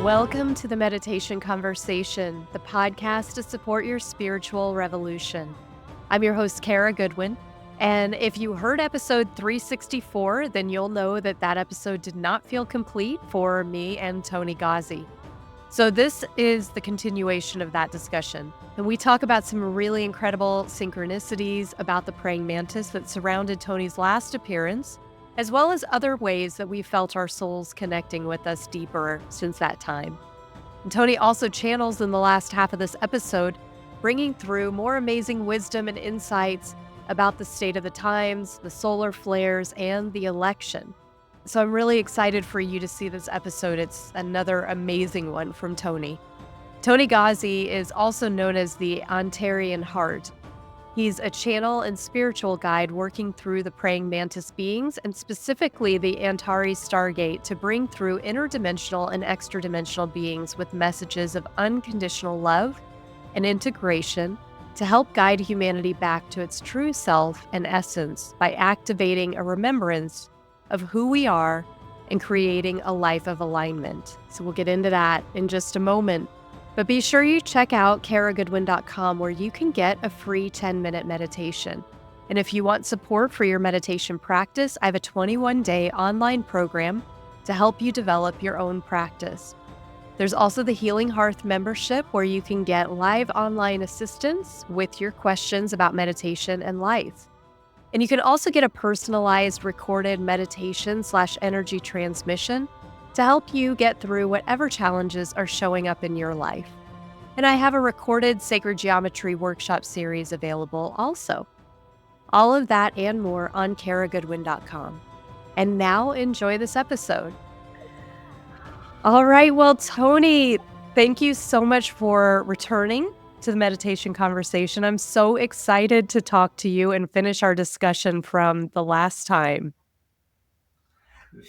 Welcome to the Meditation Conversation, the podcast to support your spiritual revolution. I'm your host, Kara Goodwin, and if you heard episode 364, then you'll know that episode did not feel complete for me and Toni Ghazi. So this is the continuation of that discussion, and we talk about some really incredible synchronicities about the Praying Mantis that surrounded Toni's last appearance, as well as other ways that we felt our souls connecting with us deeper since that time. And Toni also channels in the last half of this episode, bringing through more amazing wisdom and insights about the state of the times, the solar flares, and the election. So I'm really excited for you to see this episode. It's another amazing one from Toni. Toni Ghazi is also known as the Antarean Heart. He's a channel and spiritual guide working through the Praying Mantis beings and specifically the Antares Stargate to bring through interdimensional and extra-dimensional beings with messages of unconditional love and integration to help guide humanity back to its true self and essence by activating a remembrance of who we are and creating a life of alignment. So we'll get into that in just a moment. But be sure you check out karagoodwin.com where you can get a free 10-minute meditation. And if you want support for your meditation practice, I have a 21-day online program to help you develop your own practice. There's also the Healing Hearth membership where you can get live online assistance with your questions about meditation and life. And you can also get a personalized recorded meditation/energy transmission to help you get through whatever challenges are showing up in your life. And I have a recorded sacred geometry workshop series available also. All of that and more on karagoodwin.com. And now enjoy this episode. All right, well, Toni, thank you so much for returning to the meditation conversation. I'm so excited to talk to you and finish our discussion from the last time.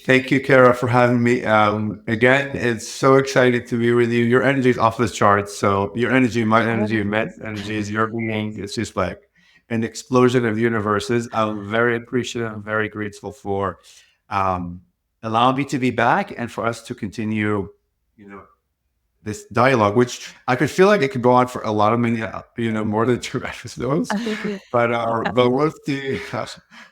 Thank you, Kara, for having me. Again, it's so exciting to be with you. Your energy is off the charts. So your energy, my energy, Matt's energy is your being. It's just like an explosion of universes. I'm very appreciative. I'm very grateful for allowing me to be back and for us to continue, this dialogue, which I could feel like it could go on for a lot of many, more than 2 episodes. But we'll see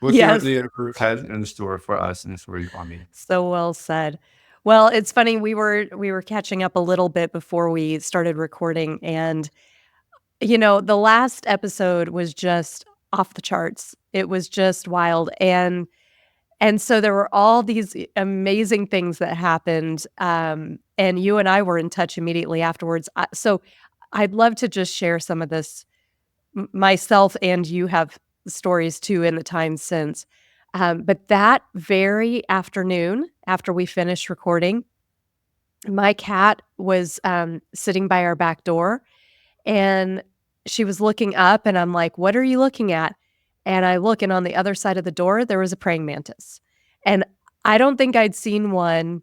what the universe has in store for us and for you, I mean. So well said. Well, it's funny, we were catching up a little bit before we started recording, and the last episode was just off the charts. It was just wild, and so there were all these amazing things that happened, and you and I were in touch immediately afterwards. So I'd love to just share some of this myself, and you have stories too in the time since. But that very afternoon, after we finished recording, my cat was sitting by our back door, and she was looking up, and I'm like, "What are you looking at?" And I look, and on the other side of the door, there was a praying mantis. And I don't think I'd seen one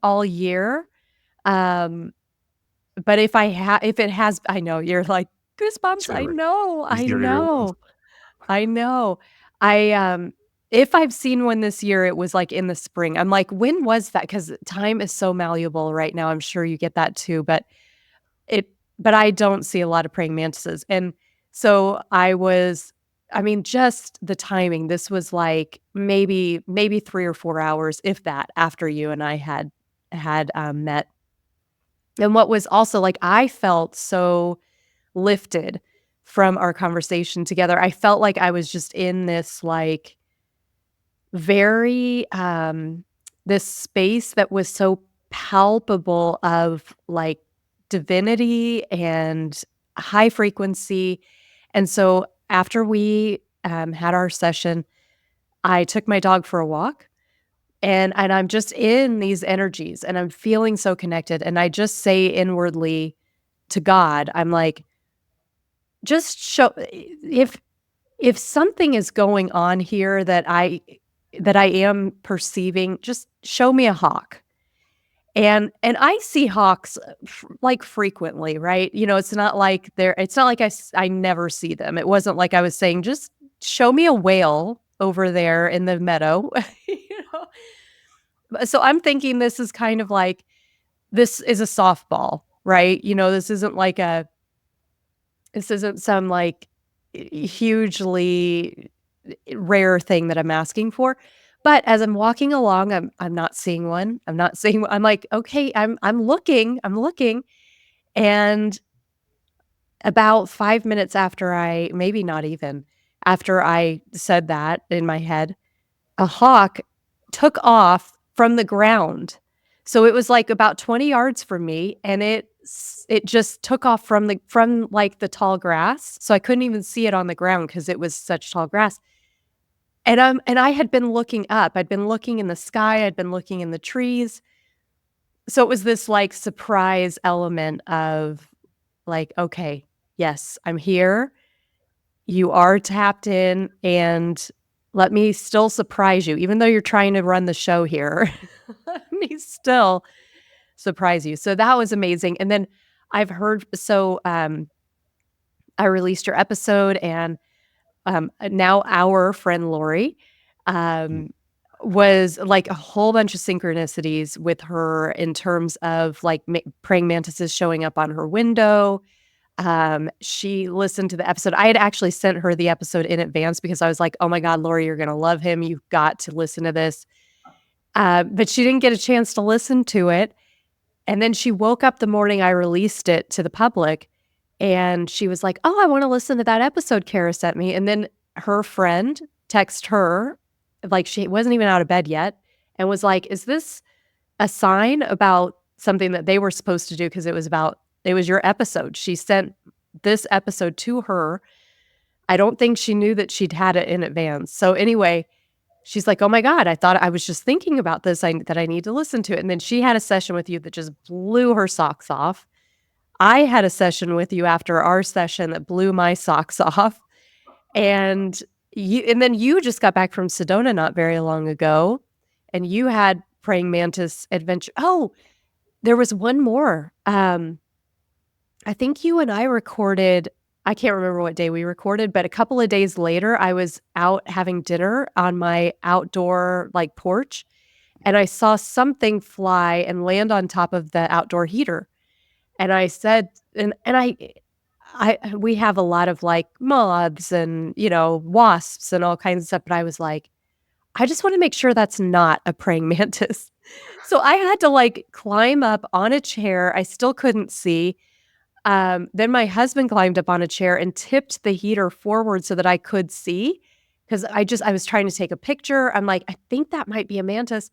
all year. But if it has, I know you're like, goosebumps. I know. If I've seen one this year, it was like in the spring. I'm like, when was that? Because time is so malleable right now. I'm sure you get that too, but I don't see a lot of praying mantises. And so just the timing, this was like maybe 3 or 4 hours, if that, after you and I had met. And what was also like, I felt so lifted from our conversation together. I felt like I was just in this like very this space that was so palpable of like divinity and high frequency. And so after we had our session, I took my dog for a walk, and I'm just in these energies, and I'm feeling so connected. And I just say inwardly to God, I'm like, just show if something is going on here that I am perceiving, just show me a hawk. And I see hawks like frequently, right? It's not like I never see them. It wasn't like I was saying, just show me a whale over there in the meadow, So I'm thinking this is kind of like, this is a softball, right? This isn't some like hugely rare thing that I'm asking for. But as I'm walking along, I'm not seeing one. I'm not seeing I'm like, okay, I'm looking. And about 5 minutes after maybe not even, after I said that in my head, a hawk took off from the ground. So it was like about 20 yards from me, and it just took off from like the tall grass. So I couldn't even see it on the ground because it was such tall grass. And I had been looking up. I'd been looking in the sky, I'd been looking in the trees. So it was this like surprise element of like, okay, yes, I'm here. You are tapped in, and let me still surprise you. Even though you're trying to run the show here, let me still surprise you. So that was amazing. And then I've heard I released your episode, and now our friend Lori um, was like a whole bunch of synchronicities with her in terms of like praying mantises showing up on her window. She listened to the episode. I had actually sent her the episode in advance because I was like, oh my God, Lori, you're going to love him. You've got to listen to this. But she didn't get a chance to listen to it. And then she woke up the morning I released it to the public, and she was like, oh, I want to listen to that episode Kara sent me. And then her friend texted her, like she wasn't even out of bed yet, and was like, is this a sign about something that they were supposed to do? Because it was your episode. She sent this episode to her. I don't think she knew that she'd had it in advance. So anyway, she's like, oh my God, I thought I was just thinking about this, that I need to listen to it. And then she had a session with you that just blew her socks off. I had a session with you after our session that blew my socks off. And then you just got back from Sedona not very long ago, and you had Praying Mantis adventure. Oh, there was one more. I think you and I recorded, I can't remember what day we recorded, but a couple of days later, I was out having dinner on my outdoor like porch, and I saw something fly and land on top of the outdoor heater. And I said, we have a lot of like moths and, wasps and all kinds of stuff. But I was like, I just want to make sure that's not a praying mantis. So I had to like climb up on a chair. I still couldn't see. Then my husband climbed up on a chair and tipped the heater forward so that I could see, because I was trying to take a picture. I'm like, I think that might be a mantis.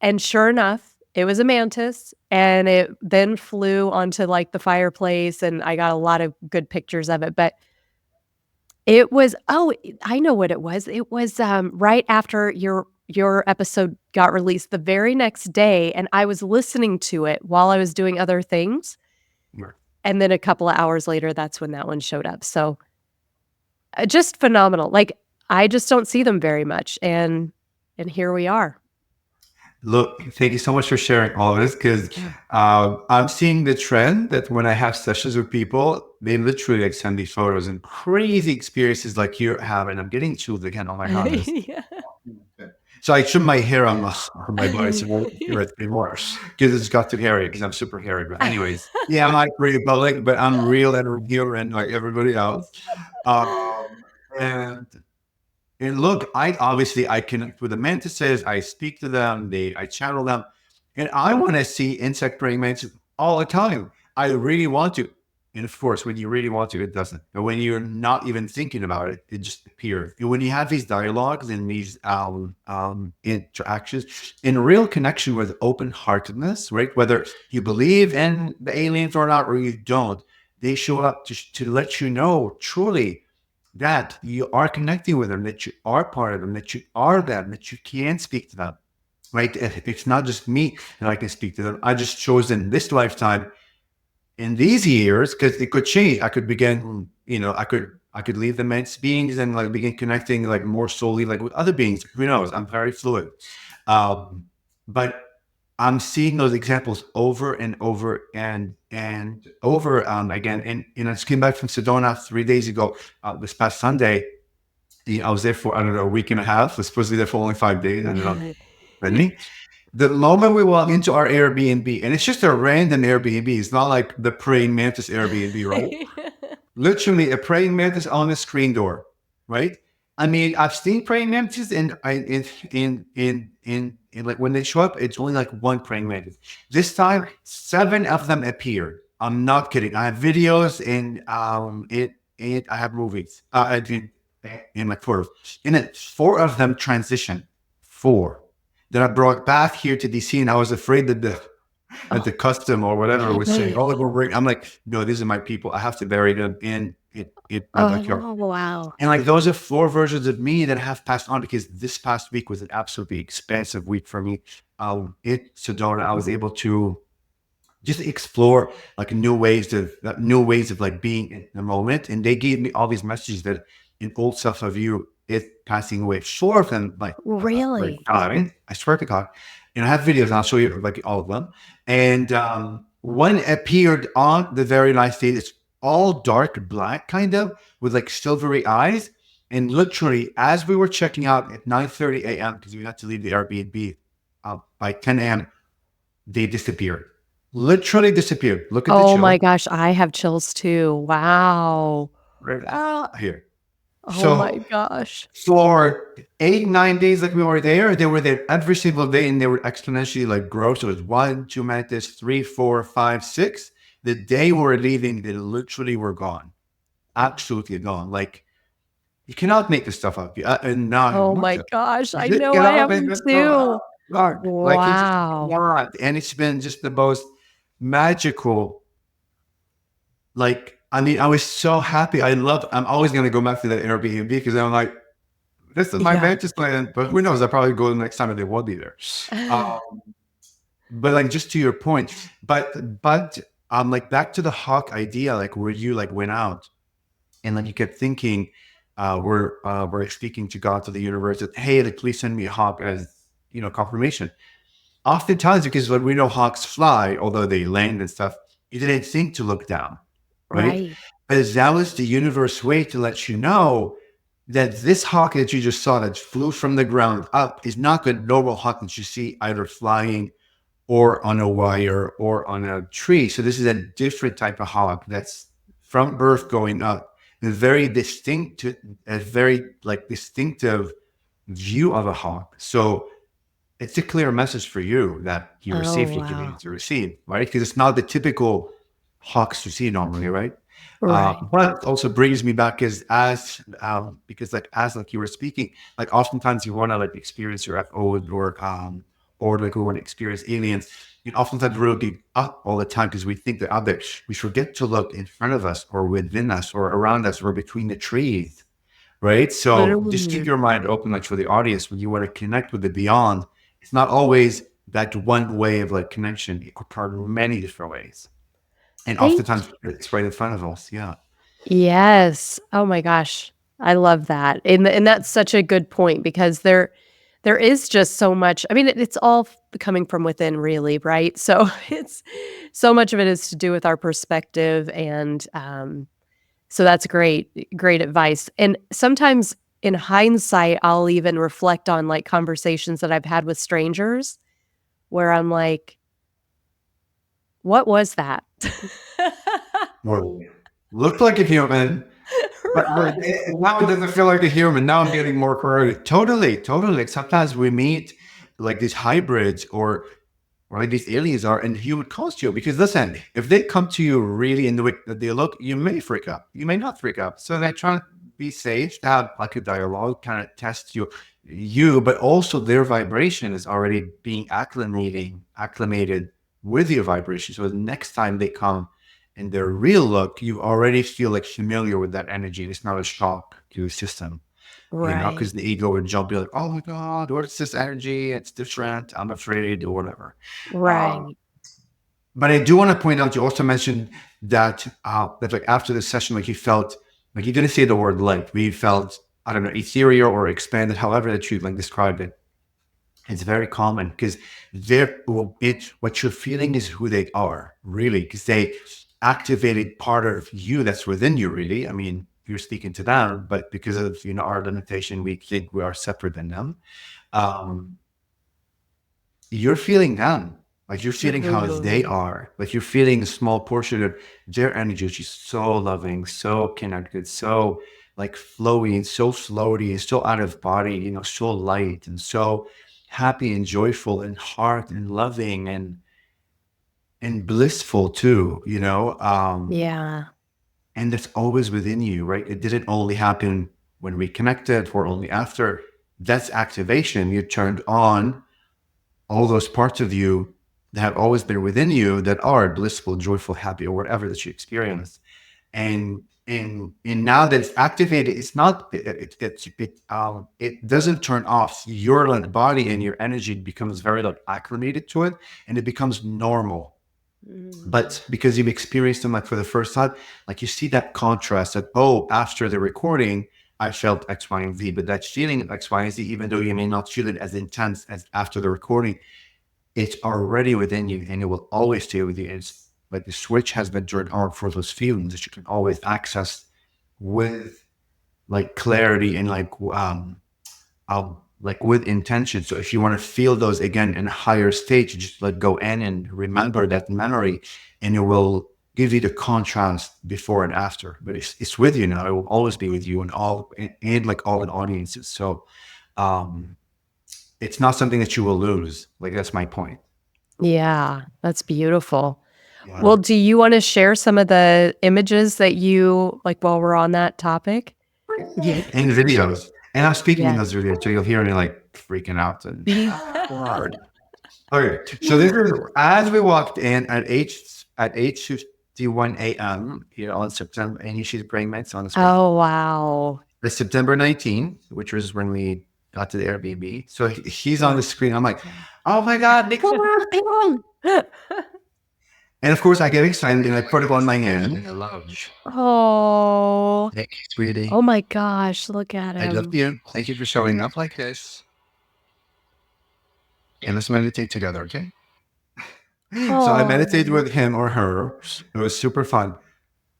And sure enough, it was a mantis, and it then flew onto like the fireplace, and I got a lot of good pictures of it. But it was, oh, I know what it was. It was right after your episode got released the very next day, and I was listening to it while I was doing other things. Right. And then a couple of hours later, that's when that one showed up. So just phenomenal. Like, I just don't see them very much. And here we are. Look, thank you so much for sharing all of this, because I'm seeing the trend that when I have sessions with people, they literally like send these photos and crazy experiences like you're having. I'm getting chills again. Oh my goodness. Yeah. So I trim my hair on my body so I won't hear it anymore, because it's got too hairy, because I'm super hairy. But anyways, yeah, I'm not pretty public, but I'm real and here and like everybody else. Um, and and look, I connect with the mantises. I speak to them. I channel them, and I want to see insect praying mantises all the time. I really want to, and of course, when you really want to, it doesn't. But when you're not even thinking about it, it just appears. And when you have these dialogues and these interactions in real connection with open heartedness, right? Whether you believe in the aliens or not, or you don't, they show up to let you know truly that you are connecting with them, that you are part of them, that you are them, that you can speak to them, right? It's not just me that I can speak to them. I just chosen this lifetime in these years, because it could change. I could begin, I could leave the men's beings and like begin connecting like more solely like with other beings. Who knows? I'm very fluid. But I'm seeing those examples over and over and over again. And I just came back from Sedona 3 days ago, this past Sunday. I was there for, I don't know, a week and a half. I was supposed to be there for only 5 days. I ended up spending. The moment we walk into our Airbnb, and it's just a random Airbnb, it's not like the Praying Mantis Airbnb, right? Literally a praying mantis on a screen door, right? I mean, I've seen praying mantises, and in like when they show up, it's only like one praying mantis. This time, seven of them appeared. I'm not kidding. I have videos, and I have movies. I did in like four, and then four of them transitioned. Four that I brought back here to DC, and I was afraid that the Oh, custom or whatever was saying, "Oh, we're bring." I'm like, no, these are my people. I have to bury them in my backyard. oh, wow. And like those are four versions of me that have passed on, because this past week was an absolutely expansive week for me. In Sedona, I was able to just explore like new ways of like being in the moment. And they gave me all these messages that an old self of you is passing away. Four of them, like Really? dying. I swear to God. And I have videos, and I'll show you like all of them. And one appeared on the very nice day. It's all dark black, kind of, with like silvery eyes. And literally, as we were checking out at 9:30 a.m., because we had to leave the Airbnb by 10 a.m., they disappeared. Literally disappeared. Look at the Oh my chill. gosh, I have chills too. Wow. Right here. Oh my So gosh. for 8, 9 days that we they were there every single day, and they were exponentially like grow. So it was one, two mantis, three, four, five, six. The day we were leaving, they literally were gone. Absolutely gone. Like you cannot make this stuff up. And now Oh my gosh, I you know I cannot have make them this stuff too. up. Like you just Wow. cannot. And it's been just the most magical. Like, I mean, I was so happy. I'm always going to go back to that Airbnb, because I'm like, this is my Yeah. Mantis plan. But who knows? I'll probably go the next time, and they will be there. Um, but like, just to your point, but like back to the hawk idea, like where you like went out, and then you kept thinking, we're speaking to God, to the universe, that hey, like, please send me a hawk as confirmation. Oftentimes, because when we know hawks fly, although they land and stuff, you didn't think to look down, right? Right. But that was the universe way to let you know that this hawk that you just saw that flew from the ground up is not the normal hawk that you see either flying or on a wire or on a tree. So this is a different type of hawk that's from birth going up. A very distinct, a very like distinctive view of a hawk. So it's a clear message for you that you Oh, received what you needed wow. to receive, right? Because it's not the typical hawks you see normally, right? Right. But also brings me back is as because like you were speaking, like oftentimes you want to like experience your UFO or like we want to experience aliens. You oftentimes we're looking up all the time because we think they're out there. We forget to look in front of us or within us or around us or between the trees, right? So just keep Literally. your mind open, like for the audience, when you want to connect with the beyond, it's not always that one way of like connection. It could come many different ways, and Thank oftentimes it's right in front of us. Yeah. Yes. Oh my gosh. I love that. And that's such a good point because there is just so much. I mean, it's all coming from within really, right? So it's so much of it is to do with our perspective and so that's great advice. And sometimes in hindsight, I'll even reflect on like conversations that I've had with strangers where I'm like, what was that? Well, looked like a human, but Right. now it doesn't feel like a human. Now I'm getting more corroded. Totally, totally. Sometimes we meet like these hybrids or like these aliens are in human costume. Because listen, if they come to you really in the way that they look, you may freak out. You may not freak out. So they're trying to be safe, to have like a dialogue, kind of test but also their vibration is already being acclimated with your vibration. So the next time they come in their real look, you already feel like familiar with that energy. It's not a shock to your system, Right. because the ego would jump, be like, oh my God, what's this energy? It's different. I'm afraid or whatever. Um, Right. but I do want to point out, you also mentioned that like after the session, like you felt like you didn't say the word light, but you felt, I don't know, ethereal or expanded, however that you like described it. It's very common because what you're feeling is who they are, really, because they activated part of you that's within you, really. I mean, you're speaking to them, but because of our limitation, we think we are separate than them. Um, you're feeling them. Like you're feeling how they Mhm. are. Like you're feeling a small portion of their energy, which is so loving, so connected, so like flowy and so floaty and so out of body, so light and so happy and joyful and heart and loving and blissful too, Yeah. and that's always within you, right? It didn't only happen when we connected or only after. That's activation. You turned on all those parts of you that have always been within you that are blissful, joyful, happy, or whatever that you experience. And now that it's activated, it's not it doesn't turn off. Your like body and your energy becomes very like acclimated to it, and it becomes normal. Mm. But because you've experienced them like for the first time, like you see that contrast that, oh, after the recording, I felt X, Y, and Z, but that feeling of X, Y, and Z, even though you may not feel it as intense as after the recording, it's already within you and it will always stay with you. It's like the switch has been turned on for those feelings that you can always access with like clarity and like with intention. So if you want to feel those again in a higher stage, just like go in and remember that memory, and it will give you the contrast before and after. But it's with you now. It will always be with you and and like all the audiences. So um, it's not something that you will lose. Like that's my point. Yeah, that's beautiful. Yeah. Well, do you wanna share some of the images that you like, while we're on that topic? Yeah. And videos. And I'm speaking in Yeah. those videos, so you'll hear me like freaking out and hard. Okay, so this is as we walked in at 8:51 a.m. here on September, and you see the praying mantis on the screen. Oh, wow. It's September 19th, which was when we got to the Airbnb. So he's on the screen. I'm like, oh my God, Nicola, come on. And of course, I get excited and I put it on my hand. I love you. Oh. Thank you, sweetie. Oh my gosh, look at I love him. you. Thank you for showing up like this. And let's meditate together, okay? So I meditated Oh. with him or her. It was super fun.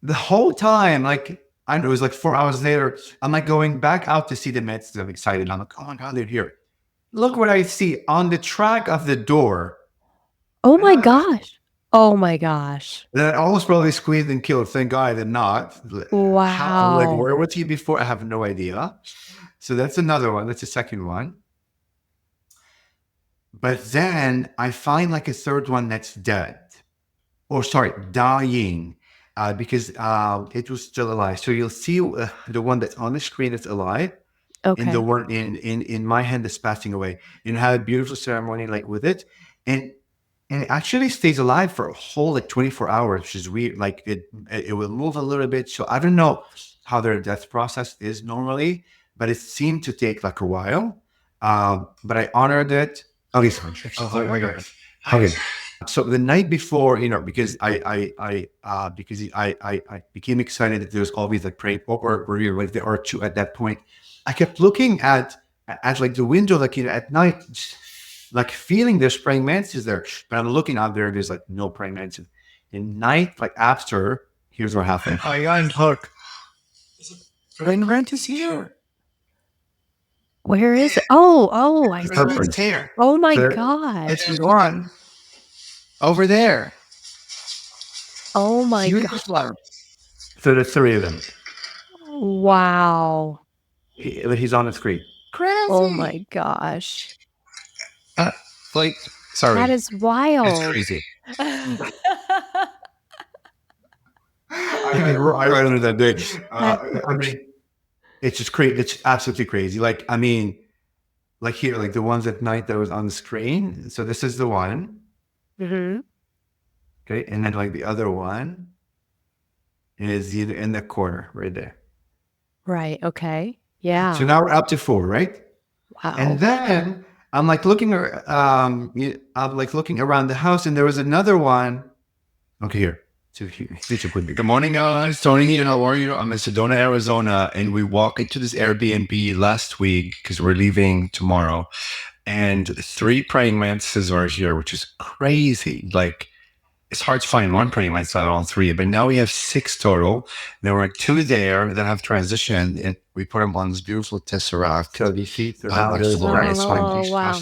The whole time, like, I know it was like 4 hours later, I'm like going back out to see the Mets. I'm excited. I'm like, oh my God, they're here. Look what I see on the track of the door. Oh my gosh. Oh my gosh. That I almost probably squeezed and killed. Thank God I did not. How, like, Wow. where was he before? I have no idea. So that's another one. That's the second one. But then I find like a third one that's dead. Or sorry, dying, because it was still alive. So you'll see the one that's on the screen that's alive, and the Okay. one in my hand that's passing away. You have a beautiful ceremony like with it, and and it actually stays alive for a whole like 24 hours, which is weird. Like it will move a little bit. So I don't know how their death process is normally, but it seemed to take like a while. But I honored it. Okay, sorry. Oh my God. Okay. So the night before, because I became excited that there's always like praying or like there are two at that point. I kept looking at like the window, like at night, just, like feeling there's praying mantis there. But I'm looking out there, there's like no praying mantis. In night, like after, here's what happened. I and Hook. Praying mantis here. Where is it? Oh, I see. It's here. Oh my There. gosh. It's one over there. Oh my Huge god. flower. So there's three of them. Wow. He's on the screen. Oh Crazy. my gosh. Like, sorry. That is It's wild. crazy. I mean, right under that day. I mean, it's just crazy. It's absolutely crazy. Like, I mean, like here, like the ones at night that was on the screen. So this is the one. Hmm. Okay. And then like the other one is either in the corner right there. Right. Okay. Yeah. So now we're up to four, right? And Wow. then I'm like looking, I'm like looking around the house, and there was another one. Okay, here. Good morning, guys. Tony here. How are you? I'm in Sedona, Arizona, and we walked into this Airbnb last week because we're leaving tomorrow. And three praying mantises are here, which is crazy. Like, it's hard to find one praying mantis out of all three, but now we have six total. There were two there that have transitioned, and we put them on this beautiful tesseract. So these feet are Oh, wow.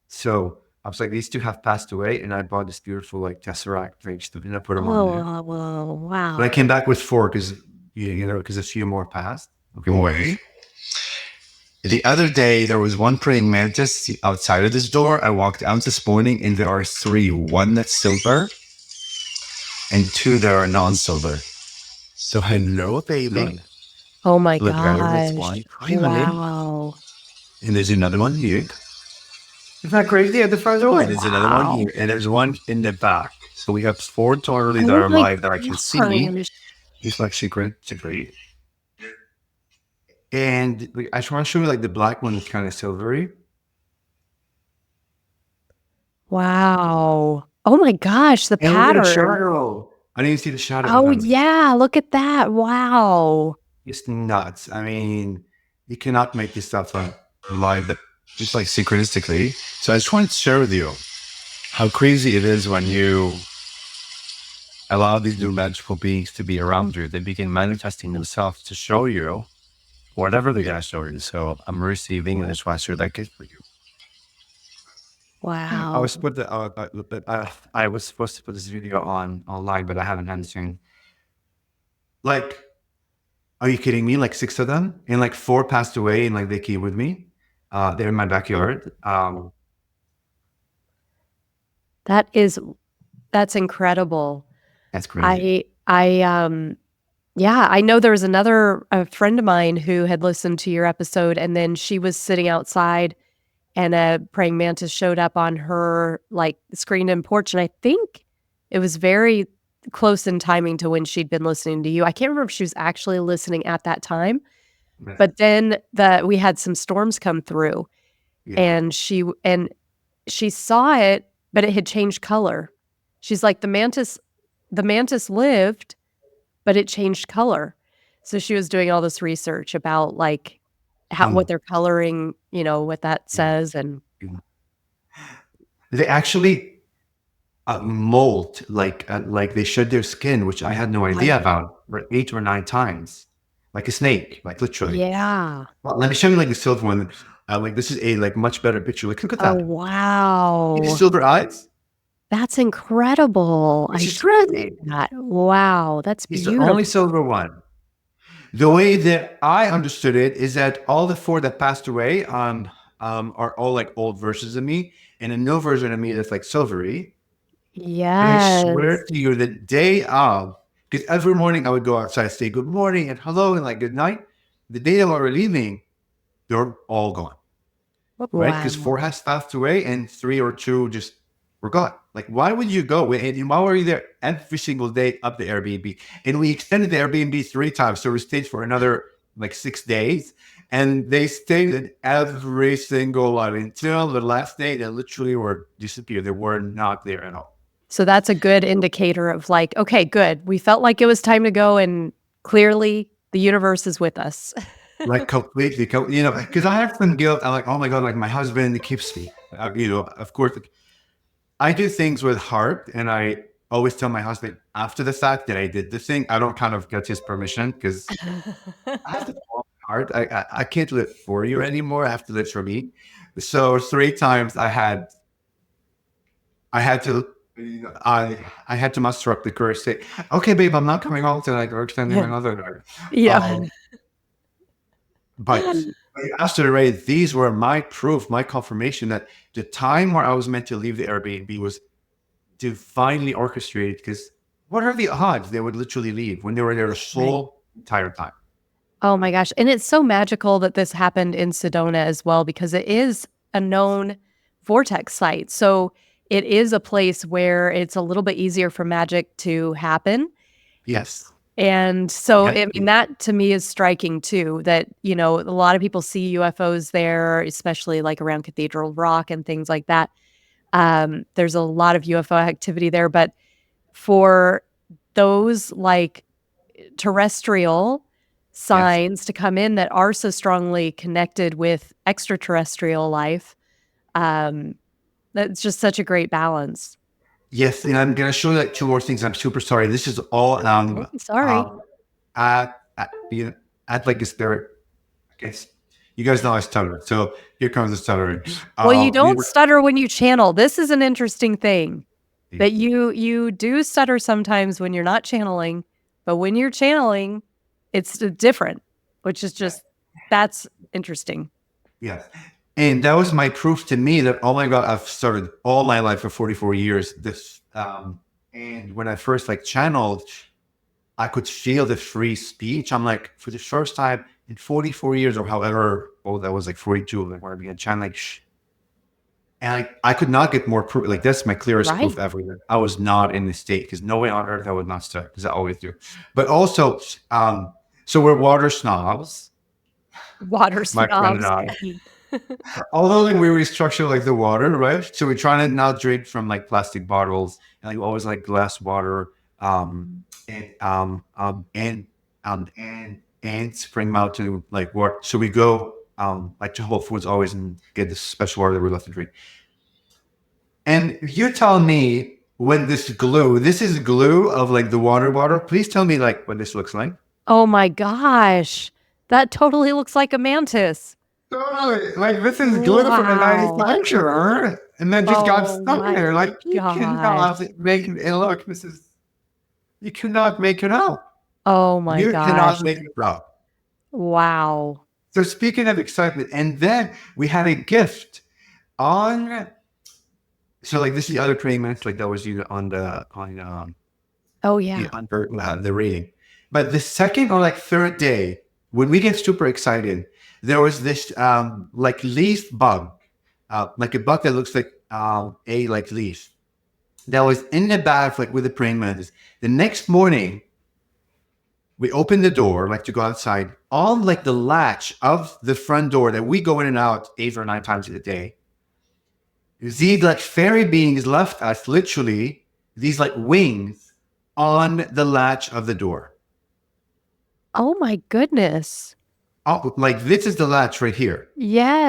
So I was like, these two have passed away, and I bought this beautiful like tesseract things to put them on there. Oh, whoa, But I wow. came back with four because because a few more passed. Okay, wait. The other day, there was one praying mantis outside of this door. I walked out this morning, and there are three. One that's silver, and two that are non-silver. So hello, baby. Oh my Look, that's gosh. one. Hi, honey. Wow. And there's another one here. Isn't that crazy? At the front door. There's another one Wow. here, and there's one in the back. So we have four totally that Oh are my alive that I can see. gosh. It's like secret. And like, I just want to show you like the black one is kind of silvery. Wow. Oh my gosh, the And look at the pattern. shadow. I didn't see the shadow of Oh them. yeah, look at that. Wow. It's nuts. I mean, you cannot make this stuff live. It's like synchronistically. So I just wanted to share with you how crazy it is when you allow these new magical beings to be around you. They begin manifesting themselves to show you whatever they're going to show you. So I'm receiving, and that's why I share that gift for you. I Wow. was I was supposed to put this video online, but I haven't had anything. Like, are you kidding me? Like 6 of them, and like 4 passed away, and like they came with me. They're in my backyard. That's incredible. That's crazy. Yeah, I know there was a friend of mine who had listened to your episode, and then she was sitting outside and a praying mantis showed up on her like screened-in porch, and I think it was very close in timing to when she'd been listening to you. I can't remember if she was actually listening at that time, but then we had some storms come through, Yeah. and she saw it, but it had changed color. She's like, the mantis lived, but it changed color. So she was doing all this research about like what they're coloring, what that says, and They actually molt like they shed their skin, which I had no idea about, 8 or 9 times, like a snake, like literally. yeah. Well, let me show you like the silver one. Like this is a like much better picture. Like look at Oh, that. wow. See the silver eyes. That's incredible. Which is crazy. That. Wow, that's He's the beautiful. only silver one. The way that I understood it is that all the 4 that passed away are all like old versions of me, and a new version of me that's like silvery. And I swear Yes. to you, the day of, because every morning I would go outside, say good morning and hello and like good night. The day that we were leaving, they're all gone, right? Because Wow. 4 has passed away and 3 or 2 just were gone. Like, why would you go? And why were you there every single day up the Airbnb? And we extended the Airbnb 3 times. So we stayed for another like 6 days. And they stayed in every single one until the last day. They literally were disappeared. They were not there at all. So that's a good indicator of like, okay, good. We felt like it was time to go, and clearly the universe is with us. Like completely, because I have some guilt. I'm like, oh my God, like my husband keeps me, of course, like, I do things with heart, and I always tell my husband after the fact that I did the thing. I don't kind of get his permission because I have to follow my heart. I can't live for you anymore. I have to live for me. So 3 times I had to, I had to muster up the courage, say, okay, babe, I'm not coming home tonight or extending another night. Yeah. But after the raid, these were my proof, my confirmation that the time where I was meant to leave the Airbnb was divinely orchestrated. Because what are the odds they would literally leave when they were there the whole entire time? Oh my gosh. And it's so magical that this happened in Sedona as well, because it is a known vortex site. So it is a place where it's a little bit easier for magic to happen. Yes. And so, Yeah. I mean, that to me is striking too, that, a lot of people see UFOs there, especially like around Cathedral Rock and things like that. There's a lot of UFO activity there, but for those like terrestrial signs to come in that are so strongly connected with extraterrestrial life, that's just such a great balance. Yes, and I'm gonna show you like 2 more things. I'm super sorry. This is all Sorry. at at like a spirit. I guess You guys know I stutter, so here comes the stuttering. Well, you We don't were, stutter when you channel. This is an interesting thing that you do stutter sometimes when you're not channeling, but when you're channeling, it's different, which is just that's interesting. yes. And that was my proof to me that, oh my God, I've started all my life for 44 years. And when I first like channeled, I could feel the free speech. I'm like, for the first time in 44 years or however old that was, like 42, like when I began channeling, and I could not get more proof. Like that's my clearest Right. proof ever that I was not in the state because no way on earth I would not start because I always do. But also, so we're water snobs, Water my friend and snobs. I. Although like we restructure like the water, right? So we're trying to now drink from like plastic bottles and like always like glass water, and and Spring Mountain like water. So we go like to Whole Foods always and get this special water that we love to drink. And you tell me when this is glue of like the water. Please tell me like what this looks like. Oh my gosh. That totally looks like a mantis. Totally. Like this is glue from the Wow. manufacturer, and then just got Oh stuck my there. Like you gosh. cannot make it. And look, you cannot make it out. Oh my You gosh. cannot make it out. Wow. So speaking of excitement, and then we had a gift on. So like this is the other praying mantis, like that was you on Oh yeah. the reading. But the second or like third day, when we get super excited, there was this like leaf bug, like a bug that looks like a like leaf that was in the bath like with the praying mantis. The next morning, we opened the door like to go outside. On like the latch of the front door that we go in and out 8 or 9 times a day, these like fairy beings left us literally these like wings on the latch of the door. Oh my goodness. Oh, like this is the latch right here.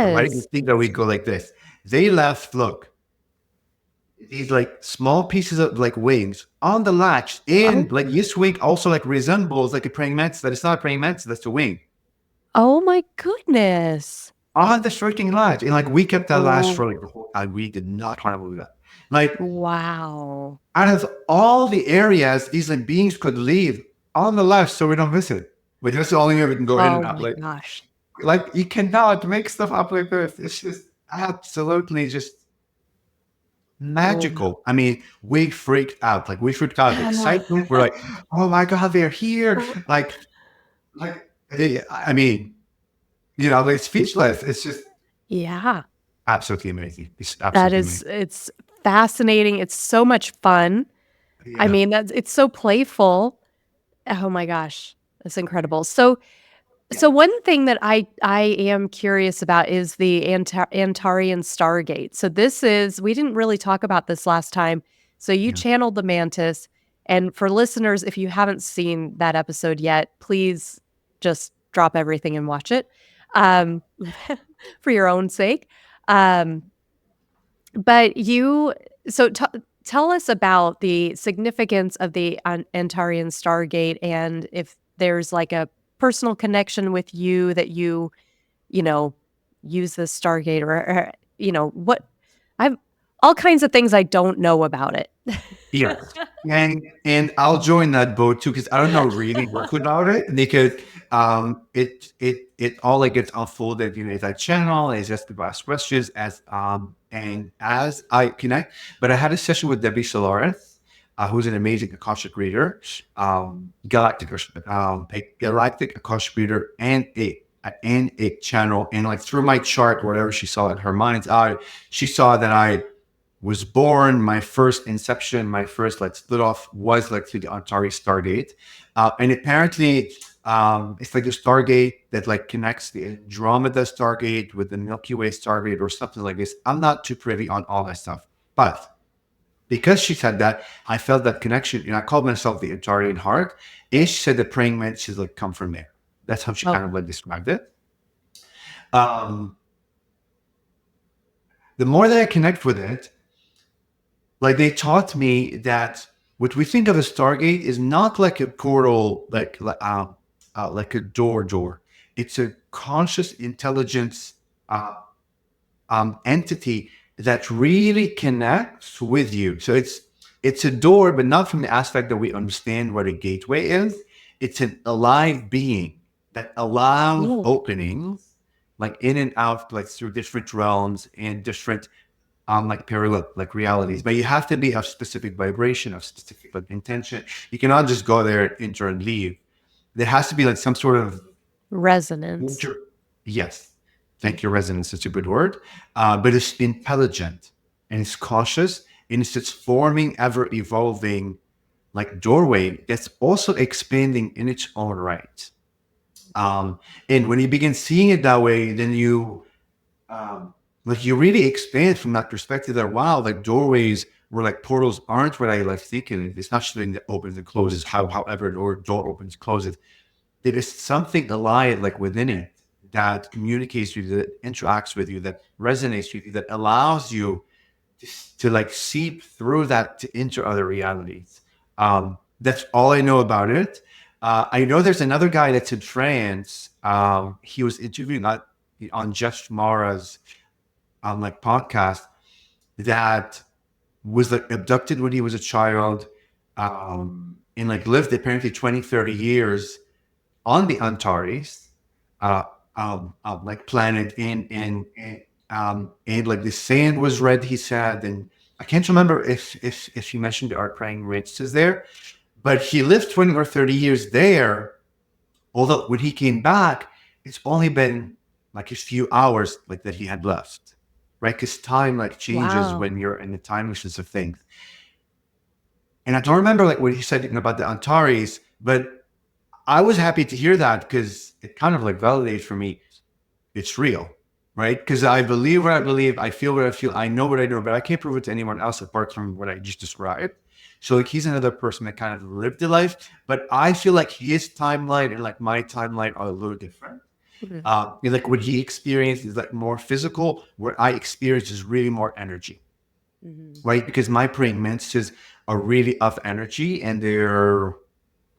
Right? You Yes. think that we go like this. They left, look, these like small pieces of like wings on the latch. Oh, And like this wing also like resembles like a praying mantis, that it's not a praying mantis, that's a wing. oh my goodness. On the freaking latch. And like we kept that latch Oh, for like the whole time. We did not want to move that. Like wow. out of all the areas these like beings could leave on the left so we don't miss it. But that's the only way we can go in and Oh out. my gosh. Like you cannot make stuff up like this. It's just absolutely just Oh no. magical. I mean, we freaked out. Like we freaked out. Excitement. We're like, oh my god, they're here. Like I mean, like speechless. It's just Yeah. absolutely amazing. It's That absolutely is amazing. it's fascinating. It's so much fun. I Yeah. mean, that's it's so playful. Oh my gosh. It's incredible. So one thing that I am curious about is the Antarean Stargate. So this is we didn't really talk about this last time. So you Yeah. channeled the mantis, and for listeners, if you haven't seen that episode yet, please just drop everything and watch it, um, for your own sake. Um, but you so tell us about the significance of the Antarean Stargate and if there's like a personal connection with you that you know, use the Stargate or what I've all kinds of things I don't know about it. Yes. And I'll join that boat too because I don't know really much about it because it all like gets unfolded, as I channel, as just the ask questions and as I connect. But I had a session with Debbie Solaris, who's an amazing Akashic reader, galactic Akashic reader and a channel. And like through my chart, whatever she saw in her mind's eye, she saw that I was born, my first inception, my first like split off was like through the Antares Stargate. And apparently it's like a Stargate that like connects the Andromeda Stargate with the Milky Way Stargate or something like this. I'm not too privy on all that stuff. But because she said that, I felt that connection, and I called myself the Antarean heart. And she said the praying mantis like come from there. That's how she kind of Okay. like described it. Um, the more that I connect with it, like they taught me that what we think of a Stargate is not like a portal, like a door. It's a conscious intelligence uh, entity that really connects with you. So it's a door, but not from the aspect that we understand what a gateway is. It's an alive being that allows Ooh. openings, like in and out, like through different realms and different like parallel like realities. But you have to be of specific vibration, of specific like, intention. You cannot just go there, enter, and leave. There has to be like some sort of Resonance. inter- yes, thank you, resonance. It's a good word, but it's intelligent and it's cautious and it's this forming, ever evolving like doorway that's also expanding in its own right. Um, and when you begin seeing it that way, then um, like you really expand from that perspective that wow, like doorways where like portals aren't what I like thinking. It's not something that opens and closes however the door opens closes. There is something alive like within it that communicates with you, that interacts with you, that resonates with you, that allows you to like seep through that to into other realities. That's all I know about it. I know there's another guy that's in France. He was interviewing on Jeff Mara's like podcast that was like abducted when he was a child, and like lived apparently 20, 30 years on the Antares, uh, like planet, and like the sand was red. He said, and I can't remember if he mentioned the art praying mantis there, but he lived 20 or 30 years there. Although when he came back, it's only been like a few hours like that he had left, right? Because time like changes Wow. when you're in the time machines of things. And I don't remember like what he said about the Antares, but I was happy to hear that because it kind of like validates for me it's real, right? Because I believe what I believe, I feel what I feel, I know what I know, but I can't prove it to anyone else apart from what I just described. So like he's another person that kind of lived the life, but I feel like his timeline and like my timeline are a little different. Mhm. Like what he experienced is like more physical, what I experience is really more energy, Mhm. right? Because my praying mantises are really of energy and they're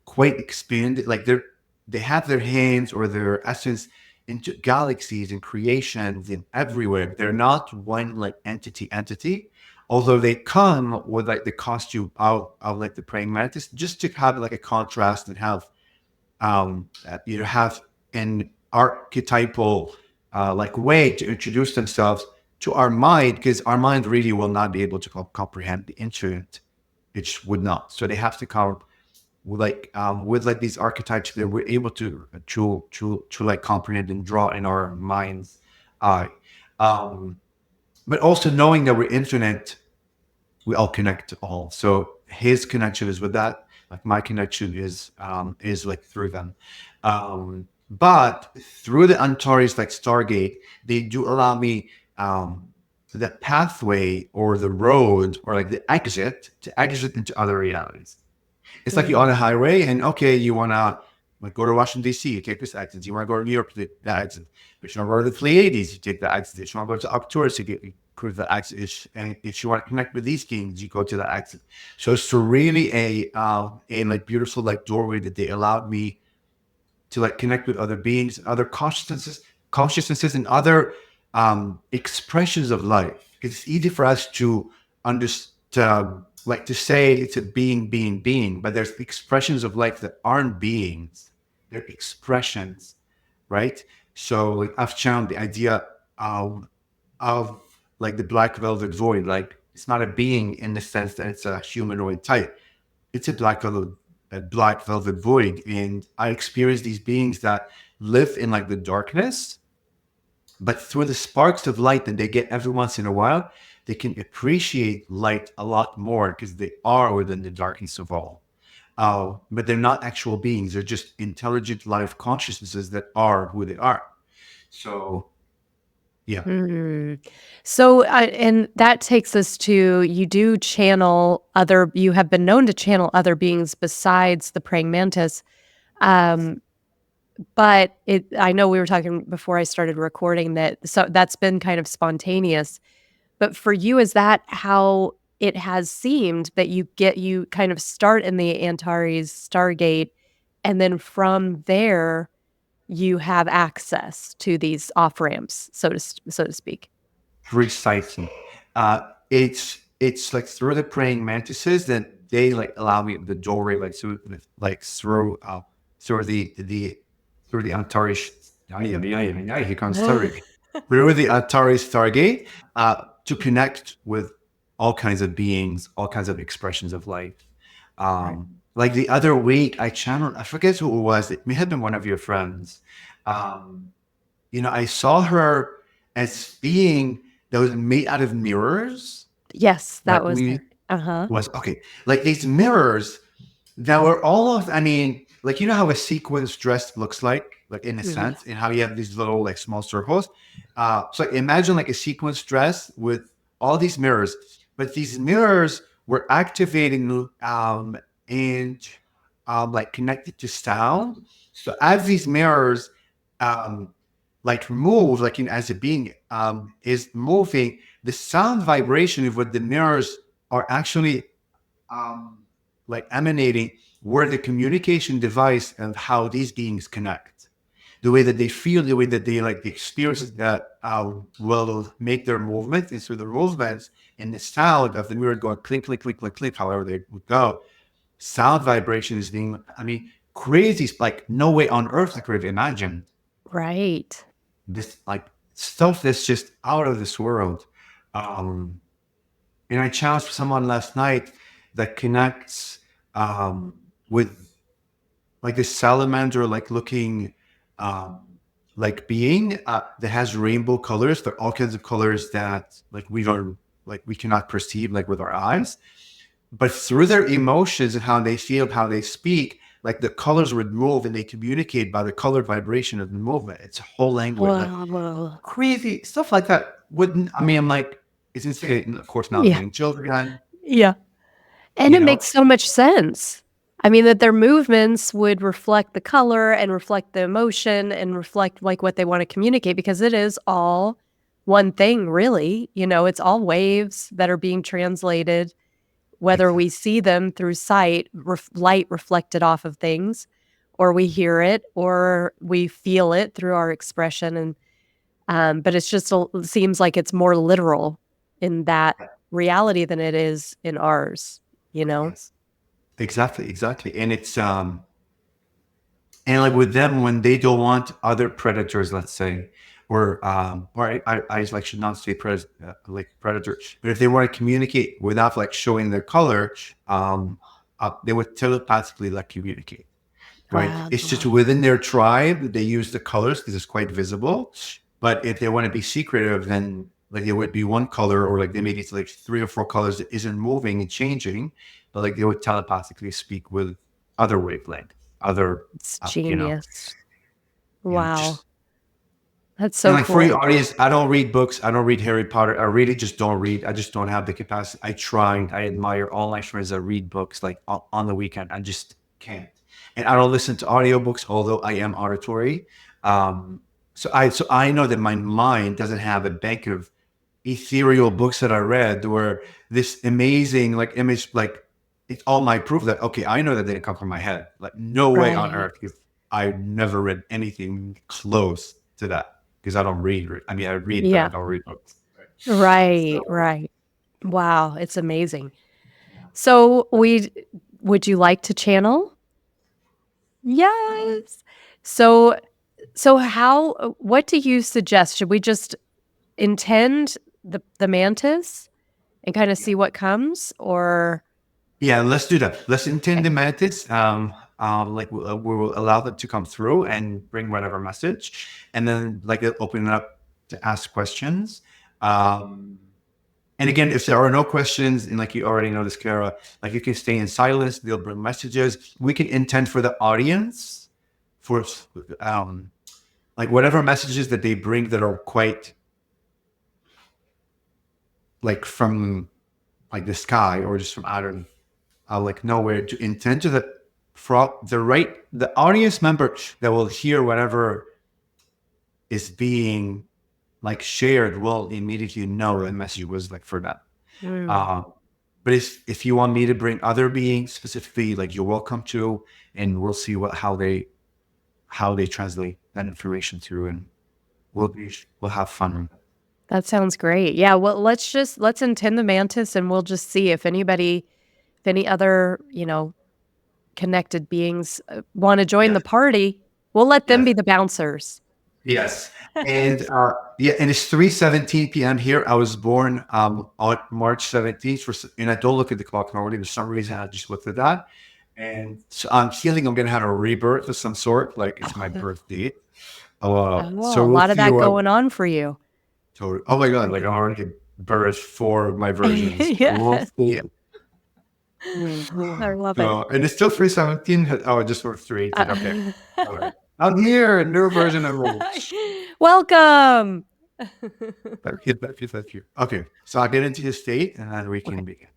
quite expanded. Like they have their hands or their essence into galaxies and creations and everywhere. They're not one like entity. Although they come with like the costume of like the praying mantis, just to have like a contrast and have have an archetypal like way to introduce themselves to our mind, because our mind really will not be able to comprehend the infinite. It just would not. So they have to come with like these archetypes that we're able to like comprehend and draw in our mind's eye. Um, but also knowing that we're infinite, we all connect to all. So his connection is with that. Like my connection is like through them. But through the Antares like Stargate, they do allow me the pathway or the road or like the exit to exit into other realities. It's like you're on Mm. a highway and okay, you want to like go to Washington D.C., you take this exit. You want to go to New York, you take that exit. If you want to go to the Pleiades, you take that exit. If you want to go to Arcturus, you go to the exit. And if you want to connect with these kings, you go to the exit. So it's really a like beautiful like doorway that they allowed me to like connect with other beings, other consciousnesses, and other expressions of life. It's easy for us to understand, like to say it's a being, but there's expressions of life that aren't beings; they're expressions, right? So, like I've found the idea of like the black velvet void, like it's not a being in the sense that it's a humanoid type. It's a black velvet void, and I experience these beings that live in like the darkness, but through the sparks of light that they get every once in a while, they can appreciate light a lot more because they are within the darkness of all. But they're not actual beings; they're just intelligent life consciousnesses that are who they are. So, yeah. Mm. So, and that takes us to you do channel other, you have been known to channel other beings besides the praying mantis. Um, but I know we were talking before I started recording that, so that's been kind of spontaneous. But for you, is that how it has seemed that you kind of start in the Antares Stargate, and then from there you have access to these off ramps, so to speak. Precisely. It's like through the praying mantises that they like allow me the doorway through the Antares he can't sorry through the Antares Stargate to connect with all kinds of beings, all kinds of expressions of life. Right. Like the other week, I channeled. I forget who it was. It may have been one of your friends. Um, I saw her as being that was made out of mirrors. Yes, that Like was we it. Uh-huh. was okay. Like these mirrors that were all of, I mean, like how a sequence dress looks like in a Mhm. sense, and how you have these little like small circles. So like, imagine like a sequence dress with all these mirrors, but these mirrors were activating and like connected to sound. So as these mirrors um like move, like as a being is moving, the sound vibration of what the mirrors are actually um, like emanating were the communication device and how these beings connect. The way that they feel, the way that they like the experiences that will make their movement is through the movements and the sound of the mirror going click, click, click, click, click, however they would go. Sound vibration is being, I mean, crazy. Like no way on earth I could have imagined Right. this like stuff that's just out of this world. Um, and I challenged someone last night that connects with like this salamander like looking um, like being that has rainbow colors. There are all kinds of colors that like we cannot perceive like with our eyes, but through their emotions and how they feel, how they speak, like the colors would move and they communicate by the color vibration of the movement. It's a whole language, like Well, crazy stuff like that. Wouldn't I mean? I'm like, it's insane. Of course, not yeah. being children, Yeah. And you it know. makes so much sense. I mean, that their movements would reflect the color and reflect the emotion and reflect, like, what they wanna communicate because it is all one thing, really, it's all waves that are being translated, whether we Exactly. see them through sight, light reflected off of things, or we hear it, or we feel it through our expression, and, but it's just seems like it's more literal in that reality than it is in ours, you know? Yes. Exactly. Exactly. And like with them when they don't want other predators, let's say, or I like should not say like predator, but if they want to communicate without like showing their color, they would telepathically like communicate. Right? It's just Wow. within their tribe, they use the colors because it's quite visible. But if they want to be secretive, then like it would be one color, or like they maybe it's like three or four colors that isn't moving and changing, but like they would telepathically speak with other wavelength, other, It's uh, you know, genius. Wow. just That's and so like for your cool. audience, I don't read books. I don't read Harry Potter. I really just don't read. I just don't have the capacity. I try. I admire all my friends that read books like on the weekend. I just can't. And I don't listen to audiobooks, although I am auditory. So I know that my mind doesn't have a bank of ethereal books that I read where this amazing like image like it's all my proof that okay, I know that they didn't come from my head. Like no way on Right. earth because I never read anything close to that because I don't read. I mean, I read, but I Yeah. don't read books. Right. Right, So right. Wow, it's amazing. yeah, So, would you like to channel? Yes. So how what do you suggest? Should we just intend the mantis and kinda yeah, see what comes or yeah. Let's do that. Let's intend okay, the methods. Like we will allow them to come through and bring whatever message, and then like open it up to ask questions. Um, And again, if there are no questions, and like you already know this, Kara, like you can stay in silence, they'll bring messages. We can intend for the audience for like whatever messages that they bring that are quite like from like the sky or just from outer like nowhere to intend to the audience member that will hear whatever is being like shared will immediately know the message was like for them. mm, Uh, but if you want me to bring other beings specifically, like you're welcome to, and we'll see how they translate that information through, and we'll have fun. That sounds great. Yeah, well, let's intend the mantis, and we'll just see if any other, connected beings, wanna join the Yes, party. We'll let them yes, be the bouncers. yes. And yeah, and it's 3:17 p.m. here. I was born on March 17th, and I don't look at the clock normally. For some reason, I just looked at that. And so I'm feeling I'm gonna have a rebirth of some sort, like it's my birthday. Oh, So a we'll lot of see that what. going on for you. Totally. Oh my God! Like I already birthed four of my versions. We'll Yes, see. I love it. So, and it's still 3:17. Oh, just for 3:18. Okay. Uh All right. I'm here, a new version of me. Welcome. Thank you. Okay. So I'll get into the state and then we Okay. can begin.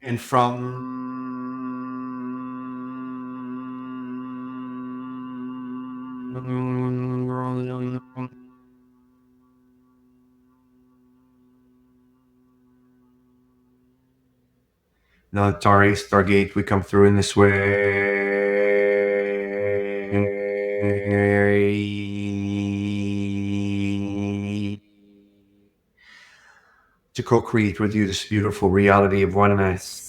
And from the Antares Stargate, we come through in this way to co-create with you this beautiful reality of oneness.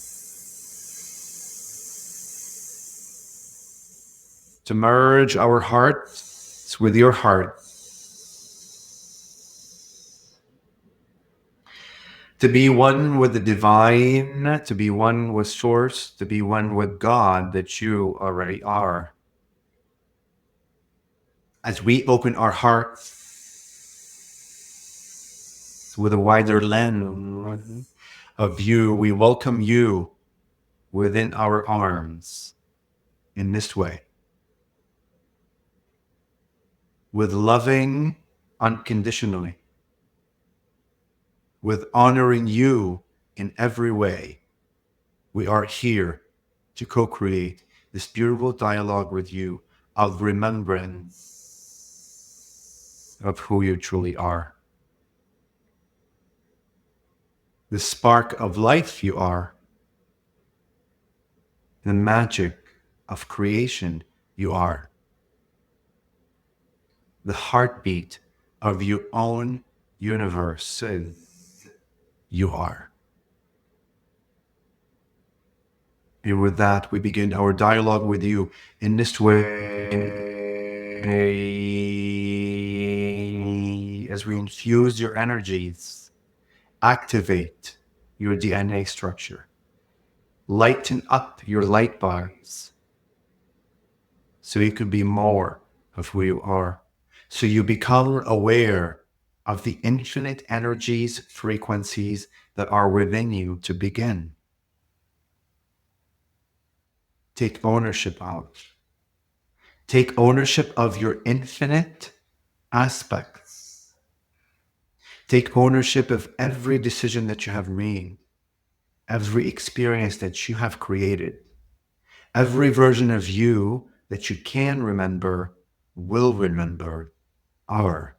To merge our hearts with your heart. To be one with the divine, to be one with source, to be one with God that you already are. As we open our hearts with a wider lens of you, we welcome you within our arms in this way, with loving unconditionally, with honoring you in every way. We are here to co-create this beautiful dialogue with you of remembrance of who you truly are. The spark of life you are, the magic of creation you are, the heartbeat of your own universe you are. And with that, we begin our dialogue with you in this way as we infuse your energies, activate your DNA structure, lighten up your light bars so you can be more of who you are. So you become aware of the infinite energies, frequencies that are within you to begin. Take ownership of. Take ownership of your infinite aspects. Take ownership of every decision that you have made, every experience that you have created, every version of you that you can remember, will remember, are.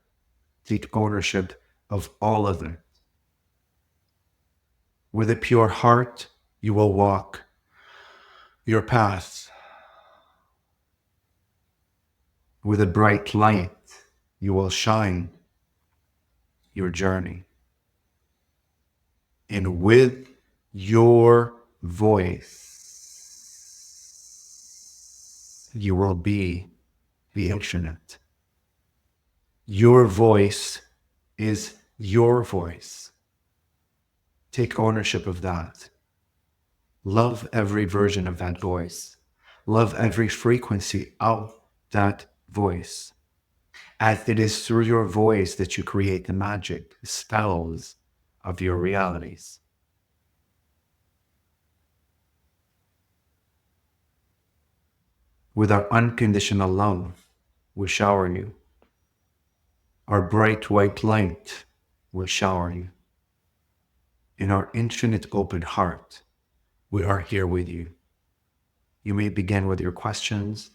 Take ownership of all of them. With a pure heart, you will walk your path. With a bright light, you will shine your journey. And with your voice, you will be the infinite. Your voice is your voice. Take ownership of that. Love every version of that voice. Love every frequency of that voice. As it is through your voice that you create the magic, the spells of your realities. With our unconditional love, we shower you Our bright white light will shower you. In our infinite open heart, we are here with you. You may begin with your questions,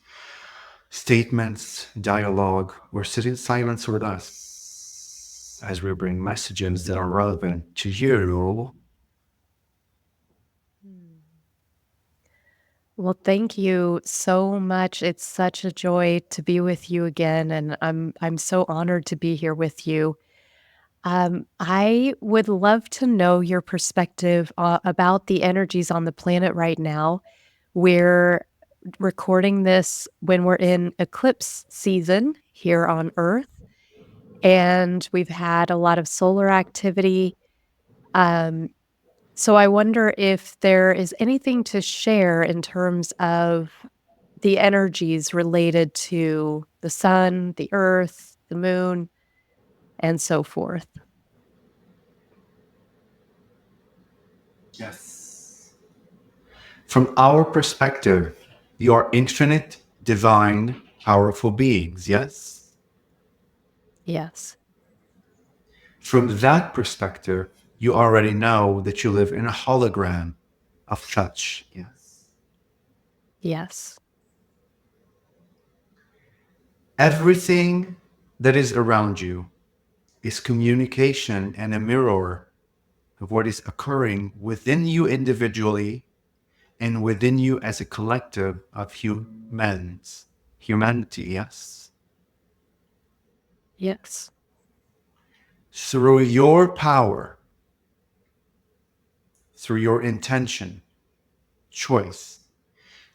statements, dialogue, or sit in silence with us as we bring messages that are relevant to you. Well, thank you so much. It's such a joy to be with you again, and I'm so honored to be here with you. I would love to know your perspective about the energies on the planet right now. We're recording this when we're in eclipse season here on Earth, and we've had a lot of solar activity. Um, so I wonder if there is anything to share in terms of the energies related to the sun, the earth, the moon, and so forth. Yes. From our perspective, you are infinite, divine, powerful beings, yes? Yes. From that perspective, you already know that you live in a hologram of touch, yes? Yes. Everything that is around you is communication and a mirror of what is occurring within you individually and within you as a collective of humanity, yes? Yes. Through your power, through your intention, choice,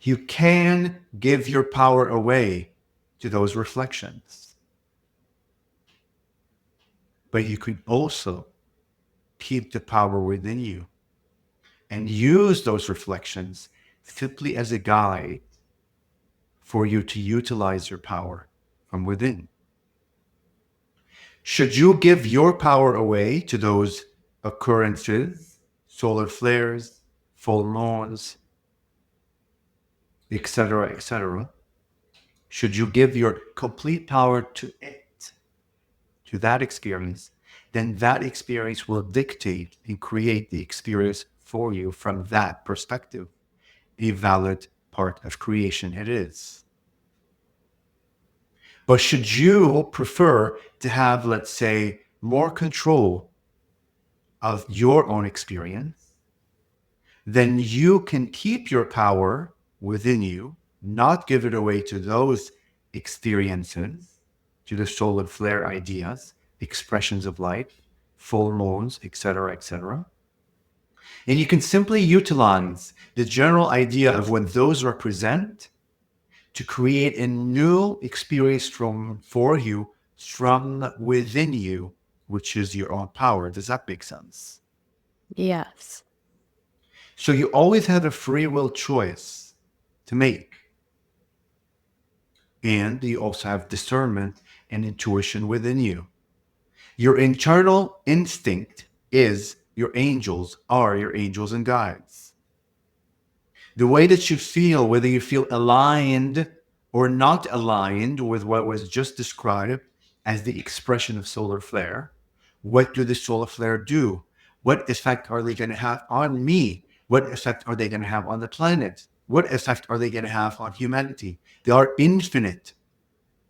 you can give your power away to those reflections. But you could also keep the power within you and use those reflections simply as a guide for you to utilize your power from within. Should you give your power away to those occurrences, solar flares, full moons, etc., should you give your complete power to it, to that experience, then that experience will dictate and create the experience for you from that perspective. A valid part of creation it is. But should you prefer to have, let's say, more control of your own experience, then you can keep your power within you, not give it away to those experiences, to the solar flare ideas, expressions of light, full moons, etc. And you can simply utilize the general idea of when those represent to create a new experience for you from within you, which is your own power. Does that make sense? Yes. So you always have a free will choice to make. And you also have discernment and intuition within you. Your internal instinct are your angels and guides. The way that you feel, whether you feel aligned or not aligned with what was just described as the expression of solar flare, what do the solar flare do? What effect are they going to have on me? What effect are they going to have on the planet? What effect are they going to have on humanity? There are infinite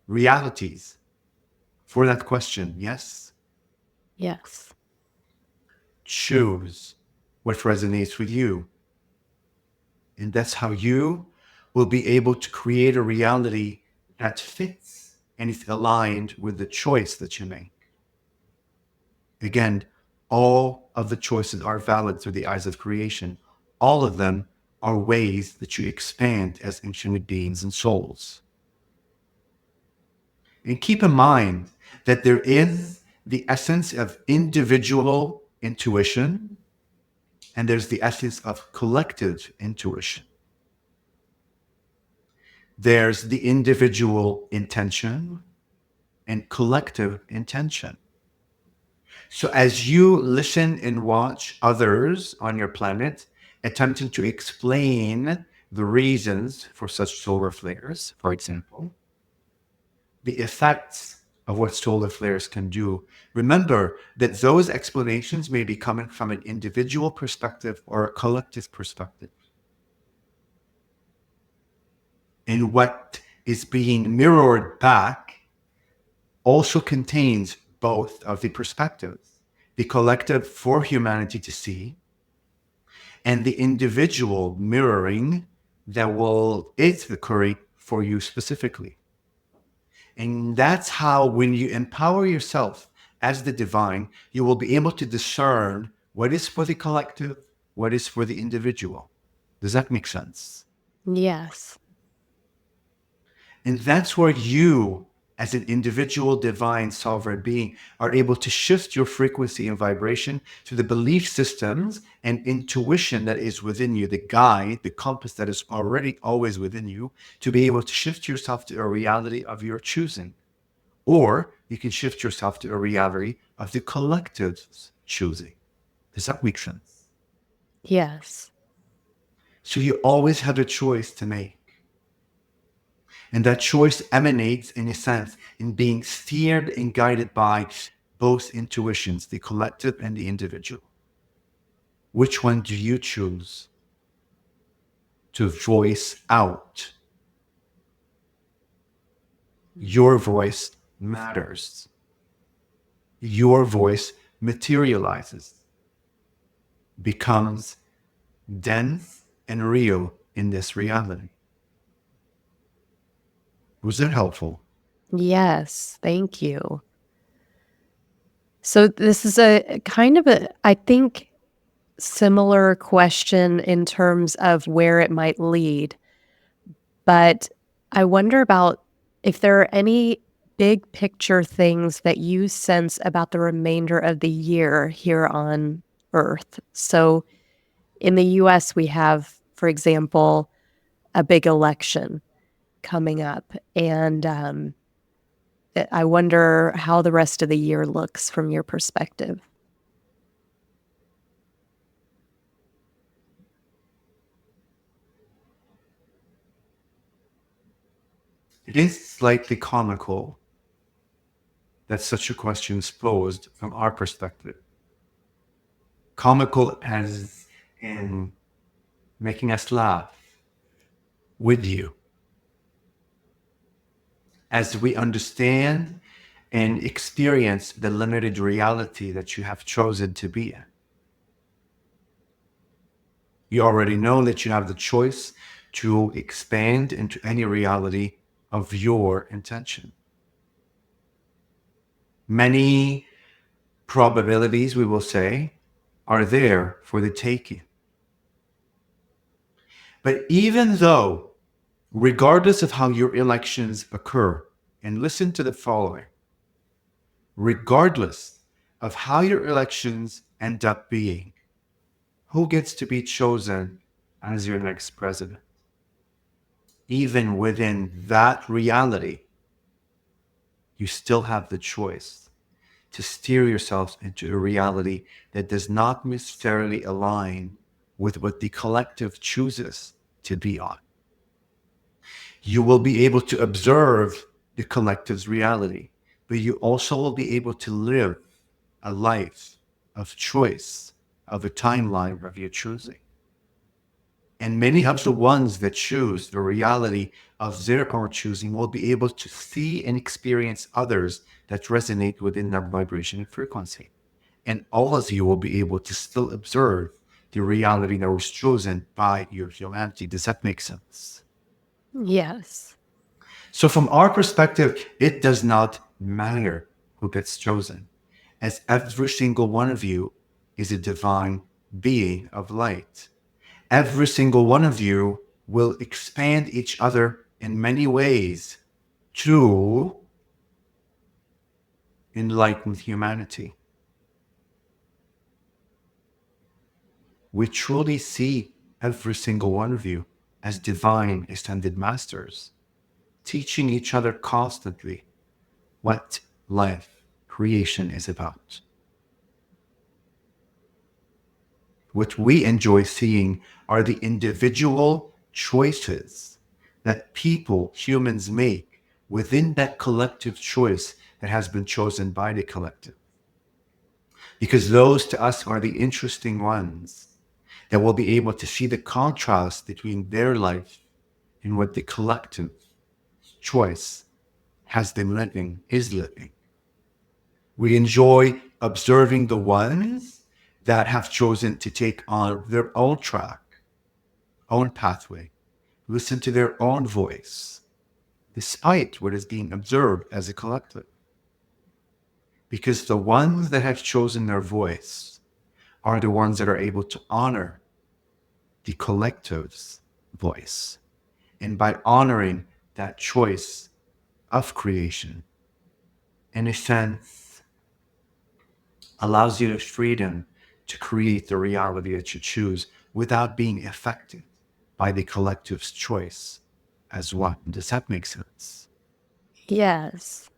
realities for that question. Yes? Yes. Choose what resonates with you. And that's how you will be able to create a reality that fits and is aligned with the choice that you make. Again, all of the choices are valid through the eyes of creation. All of them are ways that you expand as infinite beings and souls. And keep in mind that there is the essence of individual intuition and there's the essence of collective intuition. There's the individual intention and collective intention. So as you listen and watch others on your planet attempting to explain the reasons for such solar flares, for example, the effects of what solar flares can do, remember that those explanations may be coming from an individual perspective or a collective perspective. And what is being mirrored back also contains both of the perspectives, the collective for humanity to see, and the individual mirroring that will is the curry for you specifically. And that's how, when you empower yourself as the divine, you will be able to discern what is for the collective, what is for the individual. Does that make sense? Yes. And that's where you, as an individual divine sovereign being, are able to shift your frequency and vibration to the belief systems and intuition that is within you, the guide, the compass that is already always within you, to be able to shift yourself to a reality of your choosing. Or you can shift yourself to a reality of the collective's choosing. Does that make sense? Yes. So you always have a choice to make. And that choice emanates, in a sense, in being steered and guided by both intuitions, the collective and the individual. Which one do you choose to voice out? Your voice matters. Your voice materializes, becomes dense and real in this reality. Was that helpful? Yes. Thank you. So this is a kind of a, I think, similar question in terms of where it might lead. But I wonder about if there are any big picture things that you sense about the remainder of the year here on Earth. So in the US, we have, for example, a big election coming up. And I wonder how the rest of the year looks from your perspective. It is slightly comical that such a question is posed from our perspective. Comical as in making us laugh with you as we understand and experience the limited reality that you have chosen to be in. You already know that you have the choice to expand into any reality of your intention. Many probabilities, we will say, are there for the taking. But even though, regardless of how your elections occur, and listen to the following, regardless of how your elections end up being, who gets to be chosen as your next president? Even within that reality, you still have the choice to steer yourselves into a reality that does not necessarily align with what the collective chooses to be on. You will be able to observe the collective's reality, but you also will be able to live a life of choice, of a timeline of your choosing. And many of the ones that choose the reality of their own choosing will be able to see and experience others that resonate within their vibration and frequency. And all of you will be able to still observe the reality that was chosen by your humanity. Does that make sense? Yes. So, from our perspective, it does not matter who gets chosen, as every single one of you is a divine being of light. Every single one of you will expand each other in many ways to enlighten humanity. We truly see every single one of you as divine ascended masters, teaching each other constantly what life, creation is about. What we enjoy seeing are the individual choices that people, humans make within that collective choice that has been chosen by the collective. Because those to us are the interesting ones that will be able to see the contrast between their life and what the collective choice has been living, is living. We enjoy observing the ones that have chosen to take on their own track, own pathway, listen to their own voice, despite what is being observed as a collective. Because the ones that have chosen their voice are the ones that are able to honor the collective's voice. And by honoring that choice of creation, in a sense, allows you the freedom to create the reality that you choose without being affected by the collective's choice as well. Does that make sense? Yes.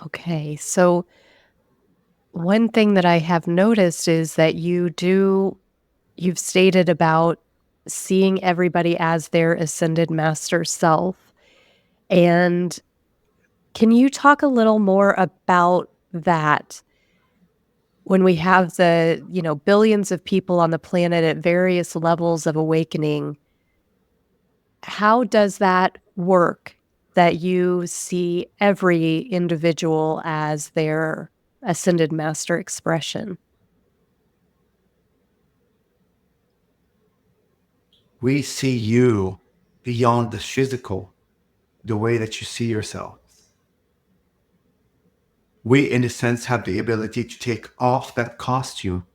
Okay. So, one thing that I have noticed is that you've stated about seeing everybody as their ascended master self. And can you talk a little more about that? When we have billions of people on the planet at various levels of awakening, how does that work that you see every individual as their ascended master expression? We see you beyond the physical, the way that you see yourself. We, in a sense, have the ability to take off that costume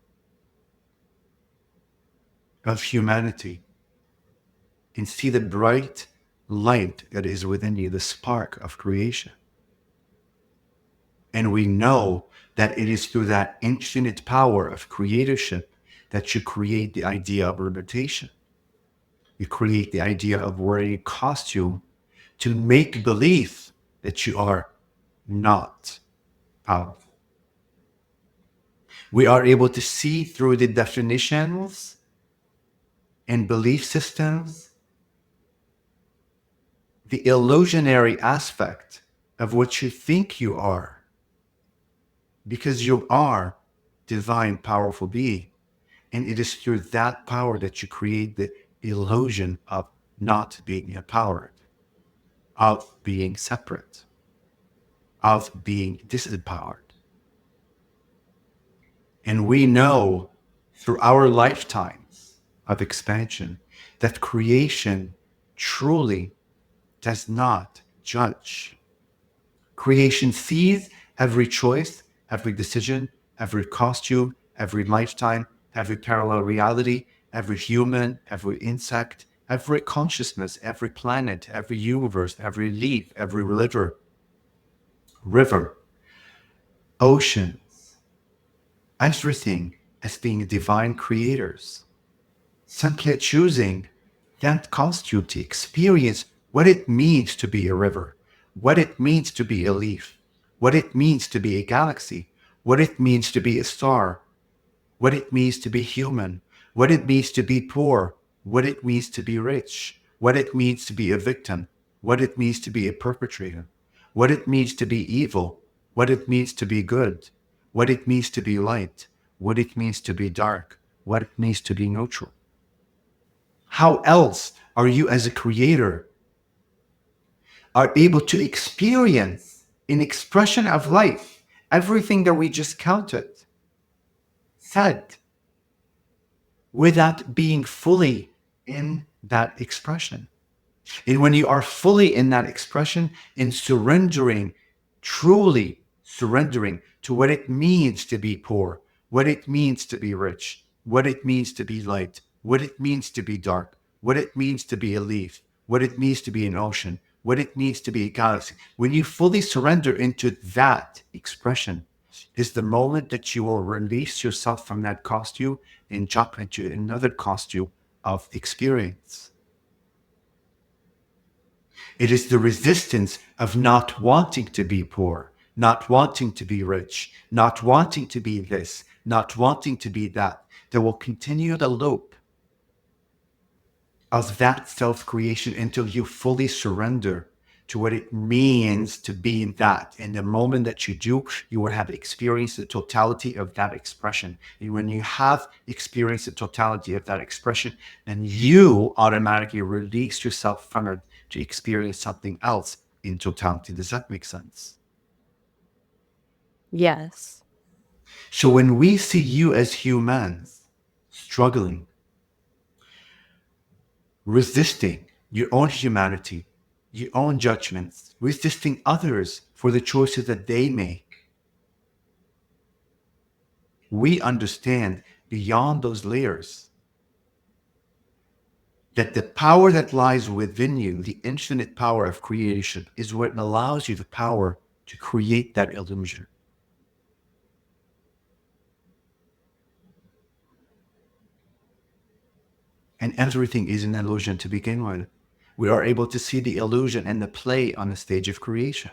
of humanity and see the bright light that is within you, the spark of creation. And we know that it is through that infinite power of creatorship that you create the idea of limitation. You create the idea of wearing a costume to make believe that you are not powerful. We are able to see through the definitions and belief systems the illusionary aspect of what you think you are, because you are divine, powerful being. And it is through that power that you create the illusion of not being empowered, of being separate, of being disempowered. And we know through our lifetimes of expansion that creation truly does not judge. Creation sees every choice, every decision, every costume, every lifetime, every parallel reality, every human, every insect, every consciousness, every planet, every universe, every leaf, every river, ocean, everything as being divine creators. Simply choosing that costume to experience what it means to be a river, what it means to be a leaf, what it means to be a galaxy, what it means to be a star, what it means to be human, what it means to be poor, what it means to be rich, what it means to be a victim, what it means to be a perpetrator, what it means to be evil, what it means to be good, what it means to be light, what it means to be dark, what it means to be neutral. How else are you as a creator are able to experience an expression of life, everything that we just counted, said, without being fully in that expression? And when you are fully in that expression, in surrendering, truly surrendering to what it means to be poor, what it means to be rich, what it means to be light, what it means to be dark, what it means to be a leaf, what it means to be an ocean, what it means to be a galaxy. When you fully surrender into that expression, is the moment that you will release yourself from that costume and jump into another costume of experience. It is the resistance of not wanting to be poor, not wanting to be rich, not wanting to be this, not wanting to be that, that will continue the loop of that self-creation until you fully surrender to what it means to be that. And the moment that you do, you will have experienced the totality of that expression. And when you have experienced the totality of that expression, then you automatically release yourself from it to experience something else in totality. Does that make sense? Yes. So when we see you as humans struggling, resisting your own humanity, your own judgments, resisting others for the choices that they make, we understand beyond those layers that the power that lies within you, the infinite power of creation, is what allows you the power to create that illusion. And everything is an illusion to begin with. We are able to see the illusion and the play on the stage of creation,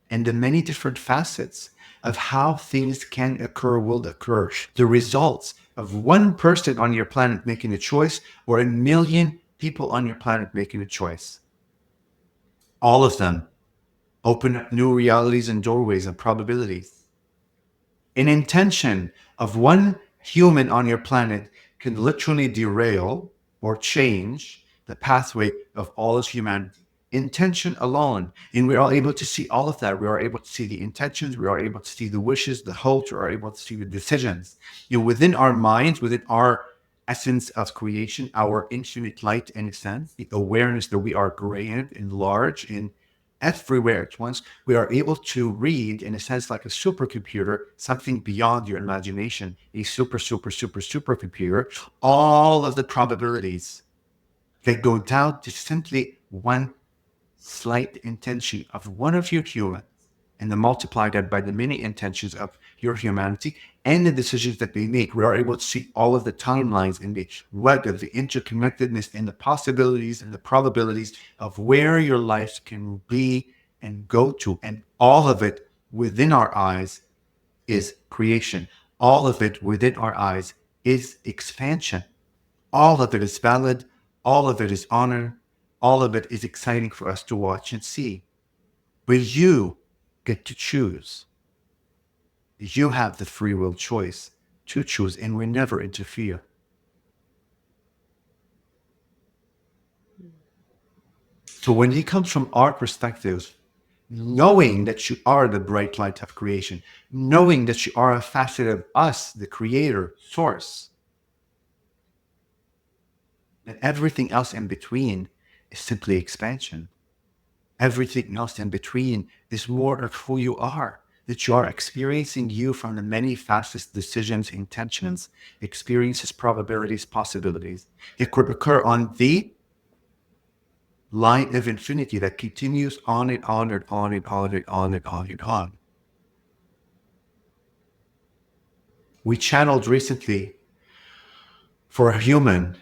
and the many different facets of how things can occur will occur. The results of one person on your planet making a choice or a million people on your planet making a choice. All of them open up new realities and doorways and probabilities. An intention of one human on your planet can literally derail or change the pathway of all of humanity. Intention alone. And we are able to see all of that. We are able to see the intentions. We are able to see the wishes, the hopes. We are able to see the decisions. Within our minds, within our essence of creation, our infinite light, in a sense, the awareness that we are grand and large and everywhere at once, we are able to read, in a sense, like a supercomputer, something beyond your imagination, a supercomputer, all of the probabilities that go down to simply one slight intention of one of your humans, and then multiply that by the many intentions of your humanity and the decisions that they make. We are able to see all of the timelines in the web of the interconnectedness and the possibilities and the probabilities of where your life can be and go to. And all of it within our eyes is creation. All of it within our eyes is expansion. All of it is valid. All of it is honor. All of it is exciting for us to watch and see. But you get to choose. You have the free will choice to choose, and we never interfere. So when it comes from our perspective, knowing that you are the bright light of creation, knowing that you are a facet of us, the creator, source, and everything else in between is simply expansion. Everything else in between is more of who you are, that you are experiencing you from the many facets, decisions, intentions, experiences, probabilities, possibilities. It could occur on the line of infinity that continues on and on and on and on and on and on and on. We channeled recently for a human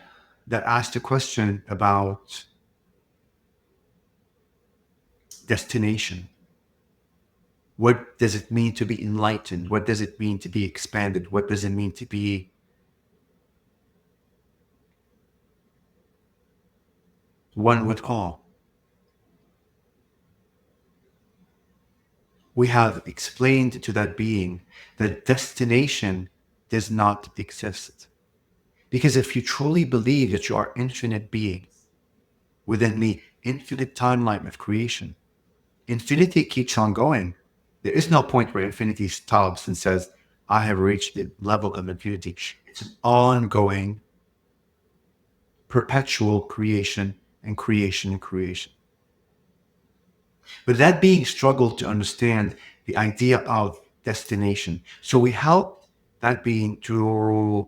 that asked a question about destination. What does it mean to be enlightened? What does it mean to be expanded? What does it mean to be one with all? We have explained to that being that destination does not exist. Because if you truly believe that you are infinite beings within the infinite timeline of creation, infinity keeps on going. There is no point where infinity stops and says, I have reached the level of infinity. It's an ongoing, perpetual creation and creation and creation. But that being struggled to understand the idea of destination. So we help that being to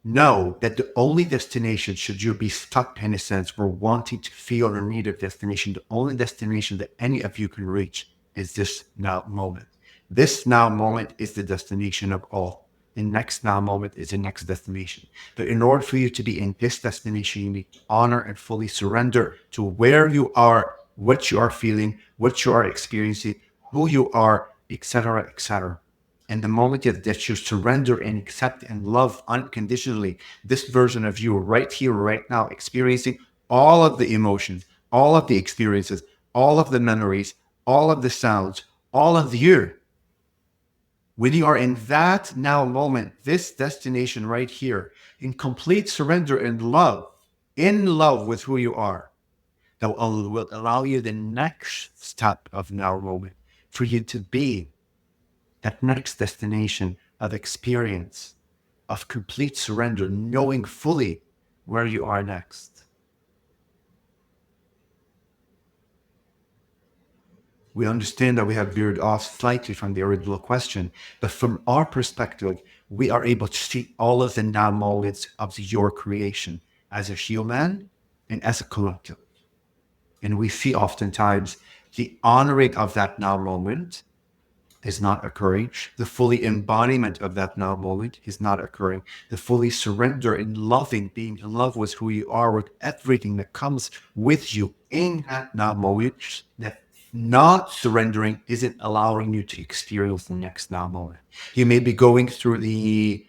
know that the only destination, should you be stuck in a sense or wanting to feel the need of destination, the only destination that any of you can reach is this now moment. This now moment is the destination of all. The next now moment is the next destination. But in order for you to be in this destination, you need to honor and fully surrender to where you are, what you are feeling, what you are experiencing, who you are, etc., etc. And the moment that you surrender and accept and love unconditionally, this version of you right here, right now, experiencing all of the emotions, all of the experiences, all of the memories, all of the sounds, all of the you. When you are in that now moment, this destination right here, in complete surrender and love, in love with who you are, that will allow you the next step of now moment for you to be that next destination of experience, of complete surrender, knowing fully where you are next. We understand that we have veered off slightly from the original question, but from our perspective, we are able to see all of the now moments of your creation as a human and as a collective. And we see oftentimes the honoring of that now moment is not occurring. The fully embodiment of that now moment is not occurring. The fully surrender and loving, being in love with who you are, with everything that comes with you in that now moment, that not surrendering isn't allowing you to experience the next now moment. You may be going through the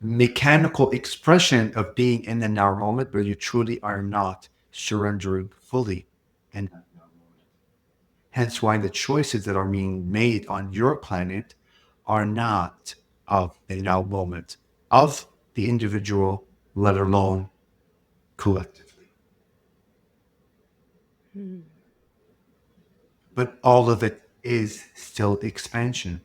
mechanical expression of being in the now moment, but you truly are not surrendering fully. And hence why the choices that are being made on your planet are not of the now moment, of the individual, let alone collectively. But all of it is still expansion.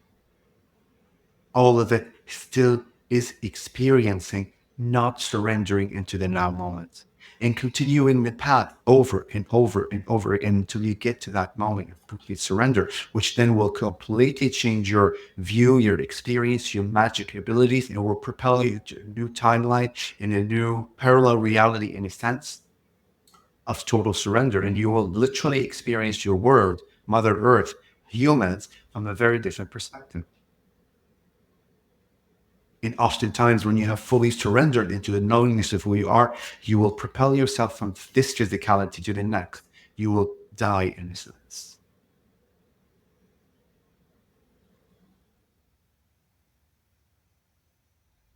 All of it still is experiencing, not surrendering into the now moment, and continuing the path over and over and over again until you get to that moment of complete surrender, which then will completely change your view, your experience, your magic abilities, and will propel you to a new timeline in a new parallel reality in a sense of total surrender. And you will literally experience your world, Mother Earth, humans, from a very different perspective. And oftentimes, when you have fully surrendered into the knowingness of who you are, you will propel yourself from this physicality to the next. You will die in a sense.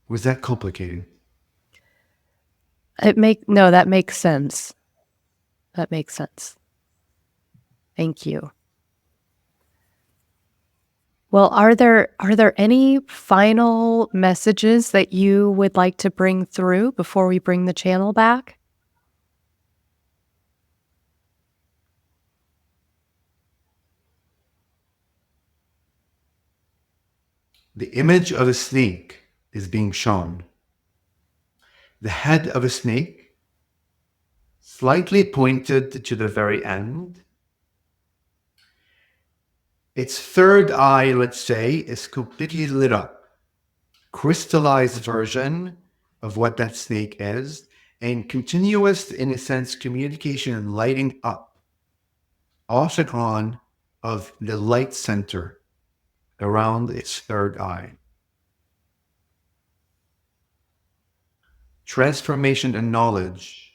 Was that complicated? That makes sense. That makes sense. Thank you. Well, are there any final messages that you would like to bring through before we bring the channel back? The image of a snake is being shown. The head of a snake, slightly pointed to the very end. Its third eye, let's say, is completely lit up. Crystallized version of what that snake is, and continuous, in a sense, communication and lighting up off and on of the light center around its third eye. Transformation and knowledge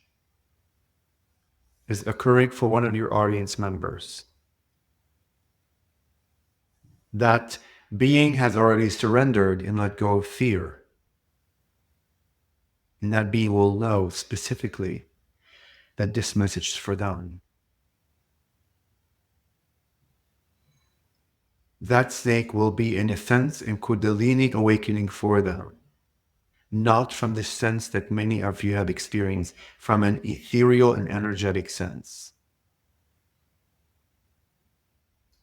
is occurring for one of your audience members. That being has already surrendered and let go of fear. And that being will know specifically that this message is for them. That snake will be, in a sense, in Kundalini awakening for them. Not from the sense that many of you have experienced, from an ethereal and energetic sense.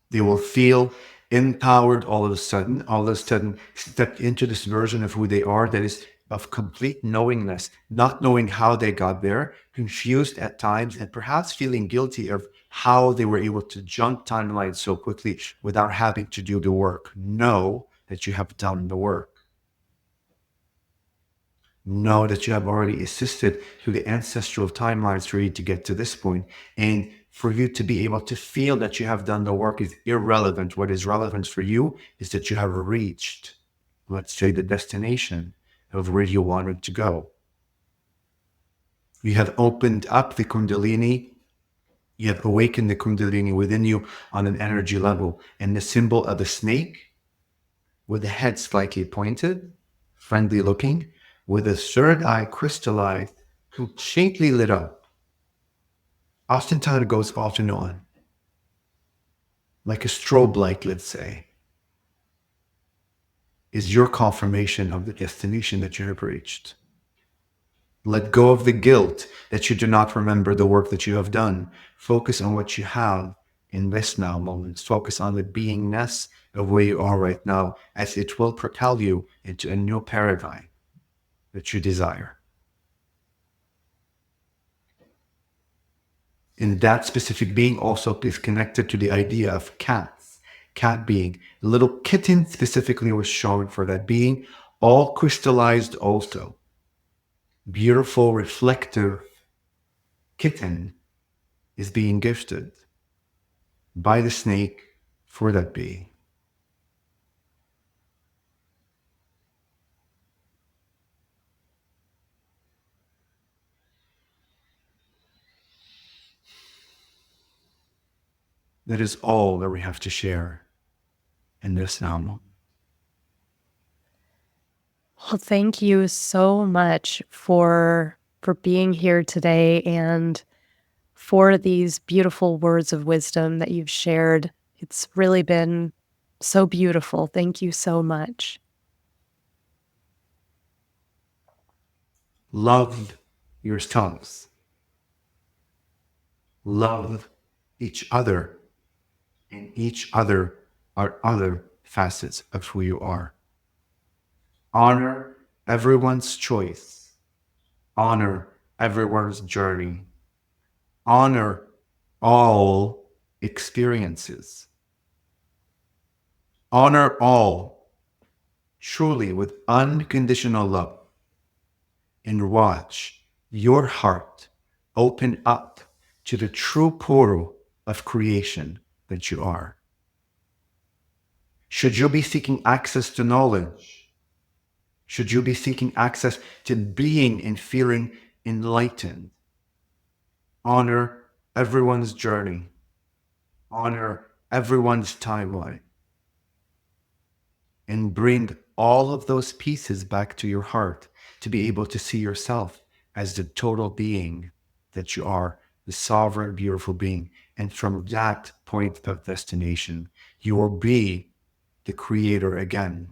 They will feel empowered all of a sudden step into this version of who they are that is of complete knowingness, not knowing how they got there, confused at times, and perhaps feeling guilty of how they were able to jump timelines so quickly without having to do the work. Know that you have done the work. Know that you have already assisted through the ancestral timelines for you to get to this point. And for you to be able to feel that you have done the work is irrelevant. What is relevant for you is that you have reached, let's say, the destination of where you wanted to go. You have opened up the Kundalini. You have awakened the Kundalini within you on an energy level. And the symbol of the snake with the head slightly pointed, friendly looking, with a third eye crystallized, completely lit up. Oftentimes it goes off and on, like a strobe light, let's say, is your confirmation of the destination that you have reached. Let go of the guilt that you do not remember the work that you have done. Focus on what you have in this now moment. Focus on the beingness of where you are right now, as it will propel you into a new paradigm that you desire. And that specific being also is connected to the idea of cats. Cat being, a little kitten specifically was shown for that being, all crystallized also. Beautiful, reflective kitten is being gifted by the snake for that being. That is all that we have to share in this now. Well, thank you so much for being here today and for these beautiful words of wisdom that you've shared. It's really been so beautiful. Thank you so much. Love your tongues. Love each other, and each other are other facets of who you are. Honor everyone's choice. Honor everyone's journey. Honor all experiences. Honor all truly with unconditional love, and watch your heart open up to the true portal of creation that you are. Should you be seeking access to knowledge, should you be seeking access to being and feeling enlightened, honor everyone's journey, honor everyone's timeline, and bring all of those pieces back to your heart to be able to see yourself as the total being that you are, the sovereign, beautiful being. And from that point of destination, you will be the creator again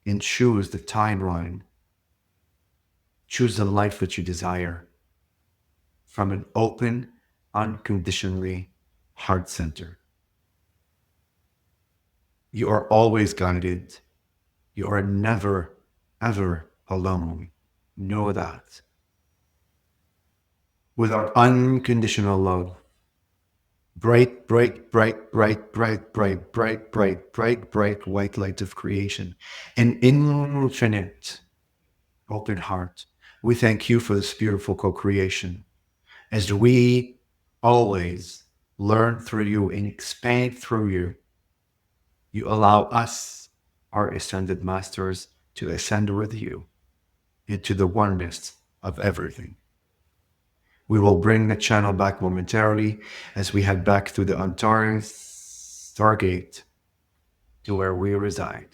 and choose the timeline, choose the life that you desire from an open, unconditionally heart center. You are always guided. You are never, ever alone. Know that. With our unconditional love, bright, bright, bright, bright, bright, bright, bright, bright, bright, bright white light of creation, an infinite open heart. We thank you for this beautiful co-creation as we always learn through you and expand through you. You allow us, our ascended masters, to ascend with you into the oneness of everything. We will bring the channel back momentarily as we head back through the Antares Stargate to where we reside.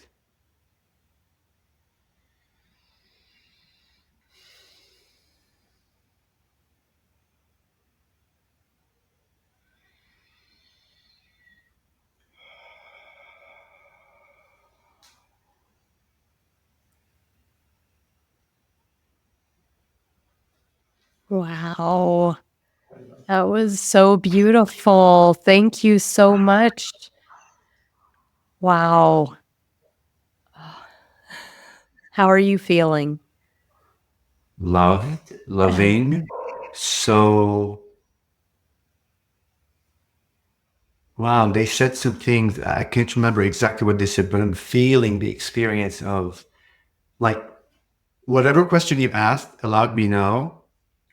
Wow. That was so beautiful. Thank you so much. Wow. How are you feeling? Loved, loving. So, wow, they said some things. I can't remember exactly what they said, but I'm feeling the experience of like whatever question you asked allowed me now,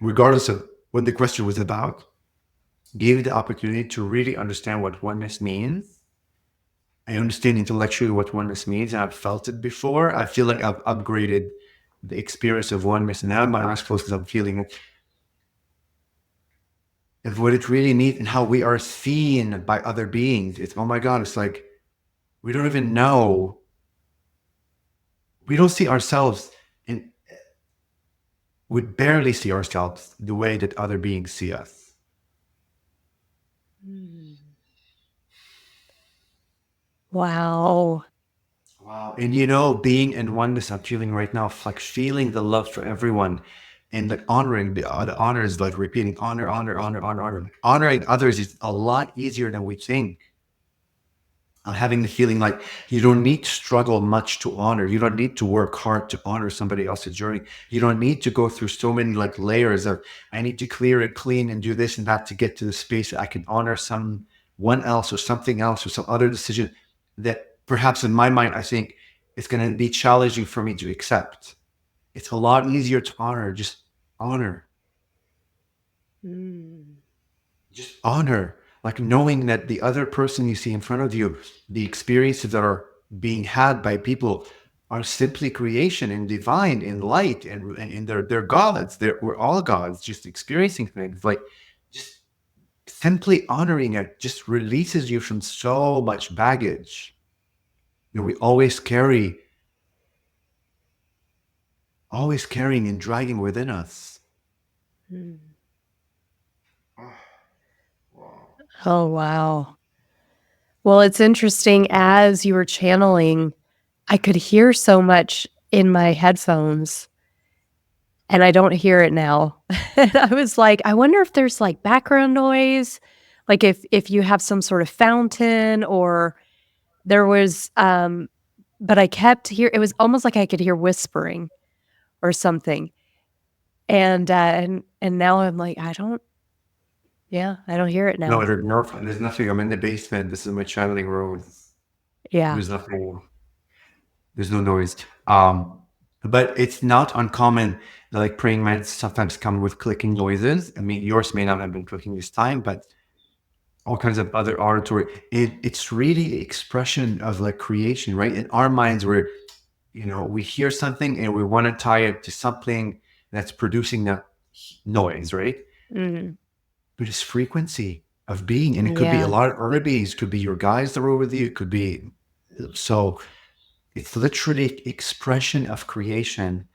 regardless of what the question was about, gave you the opportunity to really understand what oneness means. I understand intellectually what oneness means, and I've felt it before. I feel like I've upgraded the experience of oneness, and now my last process, I'm feeling of what it really means and how we are seen by other beings. It's, oh my God, it's like we don't even know we don't see ourselves in, we barely see ourselves the way that other beings see us. Mm. Wow. Wow. And being in oneness, I'm feeling right now, like feeling the love for everyone and like honoring the honors, like repeating honor, honor, honor, honor, honor. Honoring others is a lot easier than we think. I'm having the feeling like you don't need to struggle much to honor. You don't need to work hard to honor somebody else's journey. You don't need to go through so many like layers of I need to clear and clean and do this and that to get to the space that I can honor someone else or something else or some other decision that perhaps in my mind I think it's going to be challenging for me to accept. It's a lot easier to honor. Just honor. Mm. Just honor, like knowing that the other person you see in front of you, the experiences that are being had by people are simply creation and divine and light and they're gods. We're all gods, just experiencing things. Like just simply honoring it just releases you from so much baggage. We always carrying and dragging within us. Mm. Oh, wow. Well, it's interesting as you were channeling, I could hear so much in my headphones and I don't hear it now. And I was like, I wonder if there's like background noise, like if you have some sort of fountain or there was but I kept it was almost like I could hear whispering or something. And now I'm like, I don't hear it No, now. there's nothing. I'm in the basement. This is my channeling room. Yeah. There's nothing. There's no noise. But it's not uncommon that like praying mantis sometimes come with clicking noises. I mean, yours may not have been clicking this time, but all kinds of other auditory. It's really the expression of like creation, right? In our minds, we hear something and we want to tie it to something that's producing that noise, right? Mhm. But it's frequency of being, and it could be a Yeah. lot of other beings. It could be your guys that are with you. It could be so. It's literally expression of creation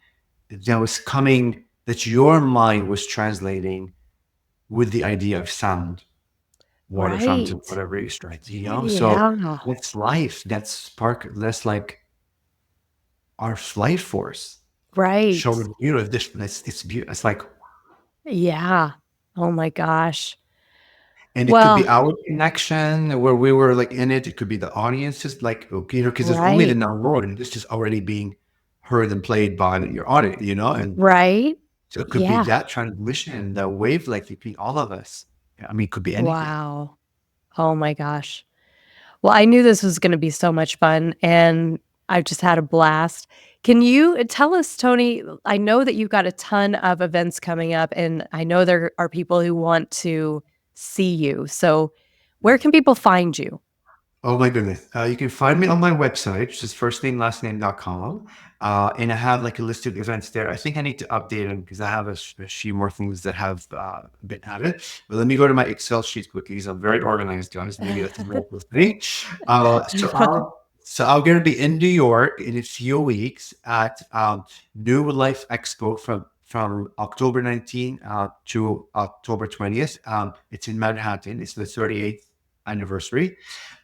that was coming, that your mind was translating with the idea of sound, water fountain, Right. whatever you strike. So Yeah. that's life, that's spark, that's like our life force. Right. Showing, this, it's beautiful. It's like, Yeah. Oh my gosh. and it could be Well, our connection where we were like in it. It could be the audience, just like, okay, because there's only the right. now world, and this is already being heard and played by your audience. And Right. so it could be Yeah. that transmission, that wavelength between all of us. I mean, it could be anything. Wow. Oh my gosh. Well, I knew this was gonna be so much fun, and I've just had a blast. Can you tell us, Tony, I know that you've got a ton of events coming up, and I know there are people who want to see you. So where can people find you? Oh my goodness. You can find me on my website, which is firstname, lastname.com. And I have like a list of events there. I think I need to update them because I have a few more things that have been added. But let me go to my Excel sheet quickly. I'm very organized, guys. Maybe that's a helpful thing. So I'm going to be in New York in a few weeks at New Life Expo from October 19th to October 20th. It's in Manhattan. It's the 38th anniversary.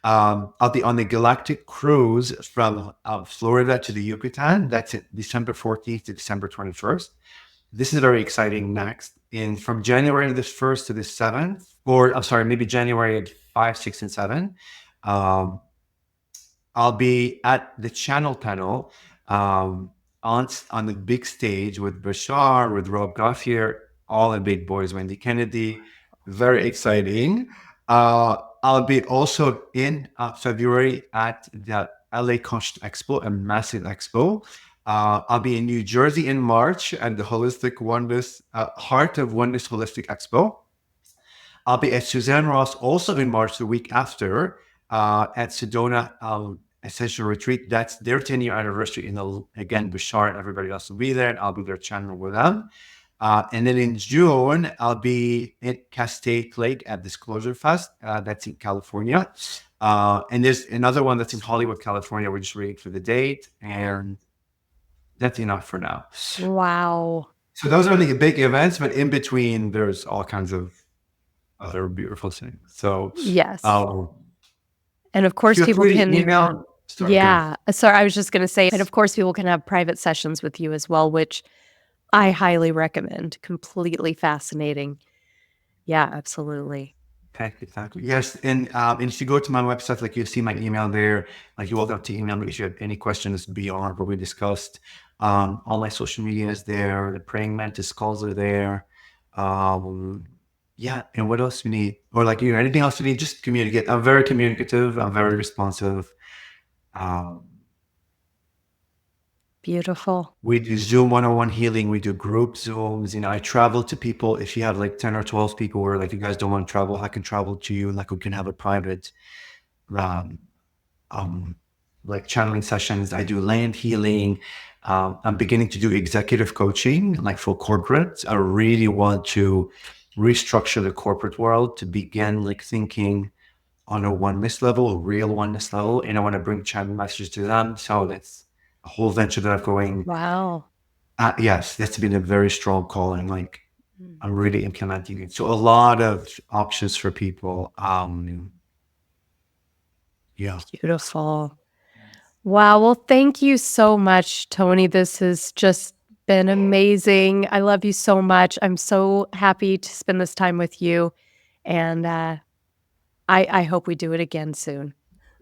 I'll be on the Galactic Cruise from Florida to the Yucatan. That's it, December 14th to December 21st. This is very exciting next. From January the 1st to the 7th, or I'm sorry, maybe January 5, 6, and 7. Um, I'll be at the channel panel on the big stage with Bashar, with Rob Goffier, all the big boys, Wendy Kennedy. Very exciting. I'll be also in February at the LA Coast Expo, a massive expo. I'll be in New Jersey in March at the Holistic Oneness, Heart of Oneness Holistic Expo. I'll be at Suzanne Ross also in March, the week after, at Sedona Essential Retreat. That's their 10-year anniversary. Again, Bashar and everybody else will be there, and I'll be there channeling with them. And then in June, I'll be at Castaic Lake at Disclosure Fest. That's in California. And there's another one that's in Hollywood, California. We're just waiting for the date. And That's enough for now. Wow. So those are the big events, but in between, there's all kinds of other beautiful things. So Yes. um, And of course, feel people free to can, email. Sorry, go ahead. yeah. Sorry, I was just going to say, and of course, people can have private sessions with you as well, which I highly recommend. Completely fascinating. Yeah, absolutely. Exactly. Yes, and if you go to my website, like you see my email there. Like you're welcome to email me if you have any questions beyond what we discussed. All my social media is there. The Praying Mantis calls are there. Um, yeah, and what else you need, or like anything else you need, just communicate. I'm very communicative. I'm very responsive. Um, Beautiful. we do Zoom one-on-one healing. We do group Zooms. I travel to people. If you have like 10 or 12 people, where like you guys don't want to travel, I can travel to you. Like we can have a private um, um, like channeling sessions. I do land healing. I'm beginning to do executive coaching, like for corporates. I really want to restructure the corporate world to begin like thinking on a oneness level, a real oneness level, and I want to bring channel messages to them. So that's a whole venture that I'm going. Wow. Yes, that's been a very strong call, and like Mm. I'm really implementing it. So a lot of options for people. Yeah. Beautiful. Wow. Well, thank you so much, Tony. This has just been amazing. I love you so much. I'm so happy to spend this time with you. And I hope we do it again soon.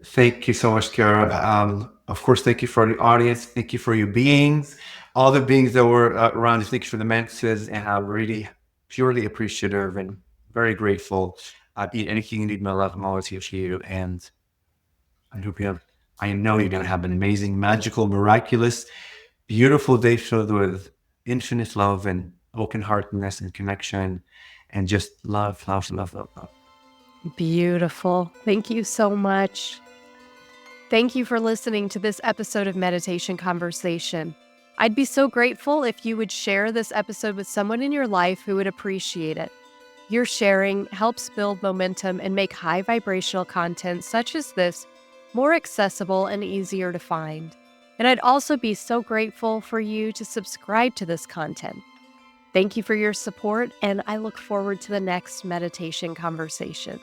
Thank you so much, Kara. Of course, thank you for the audience. Thank you for your beings, all the beings that were around you. Thank you for the mantises, and I'm really purely appreciative and very grateful. I'd eat anything you need, my love. I'm always here for you, and I hope you have. I know you're gonna have an amazing, magical, miraculous, beautiful day filled with infinite love and open heartedness and connection, and just love, love, love, love, love. Beautiful. Thank you so much. Thank you for listening to this episode of Meditation Conversation. I'd be so grateful if you would share this episode with someone in your life who would appreciate it. Your sharing helps build momentum and make high vibrational content such as this more accessible and easier to find. And I'd also be so grateful for you to subscribe to this content. Thank you for your support, and I look forward to the next meditation conversation.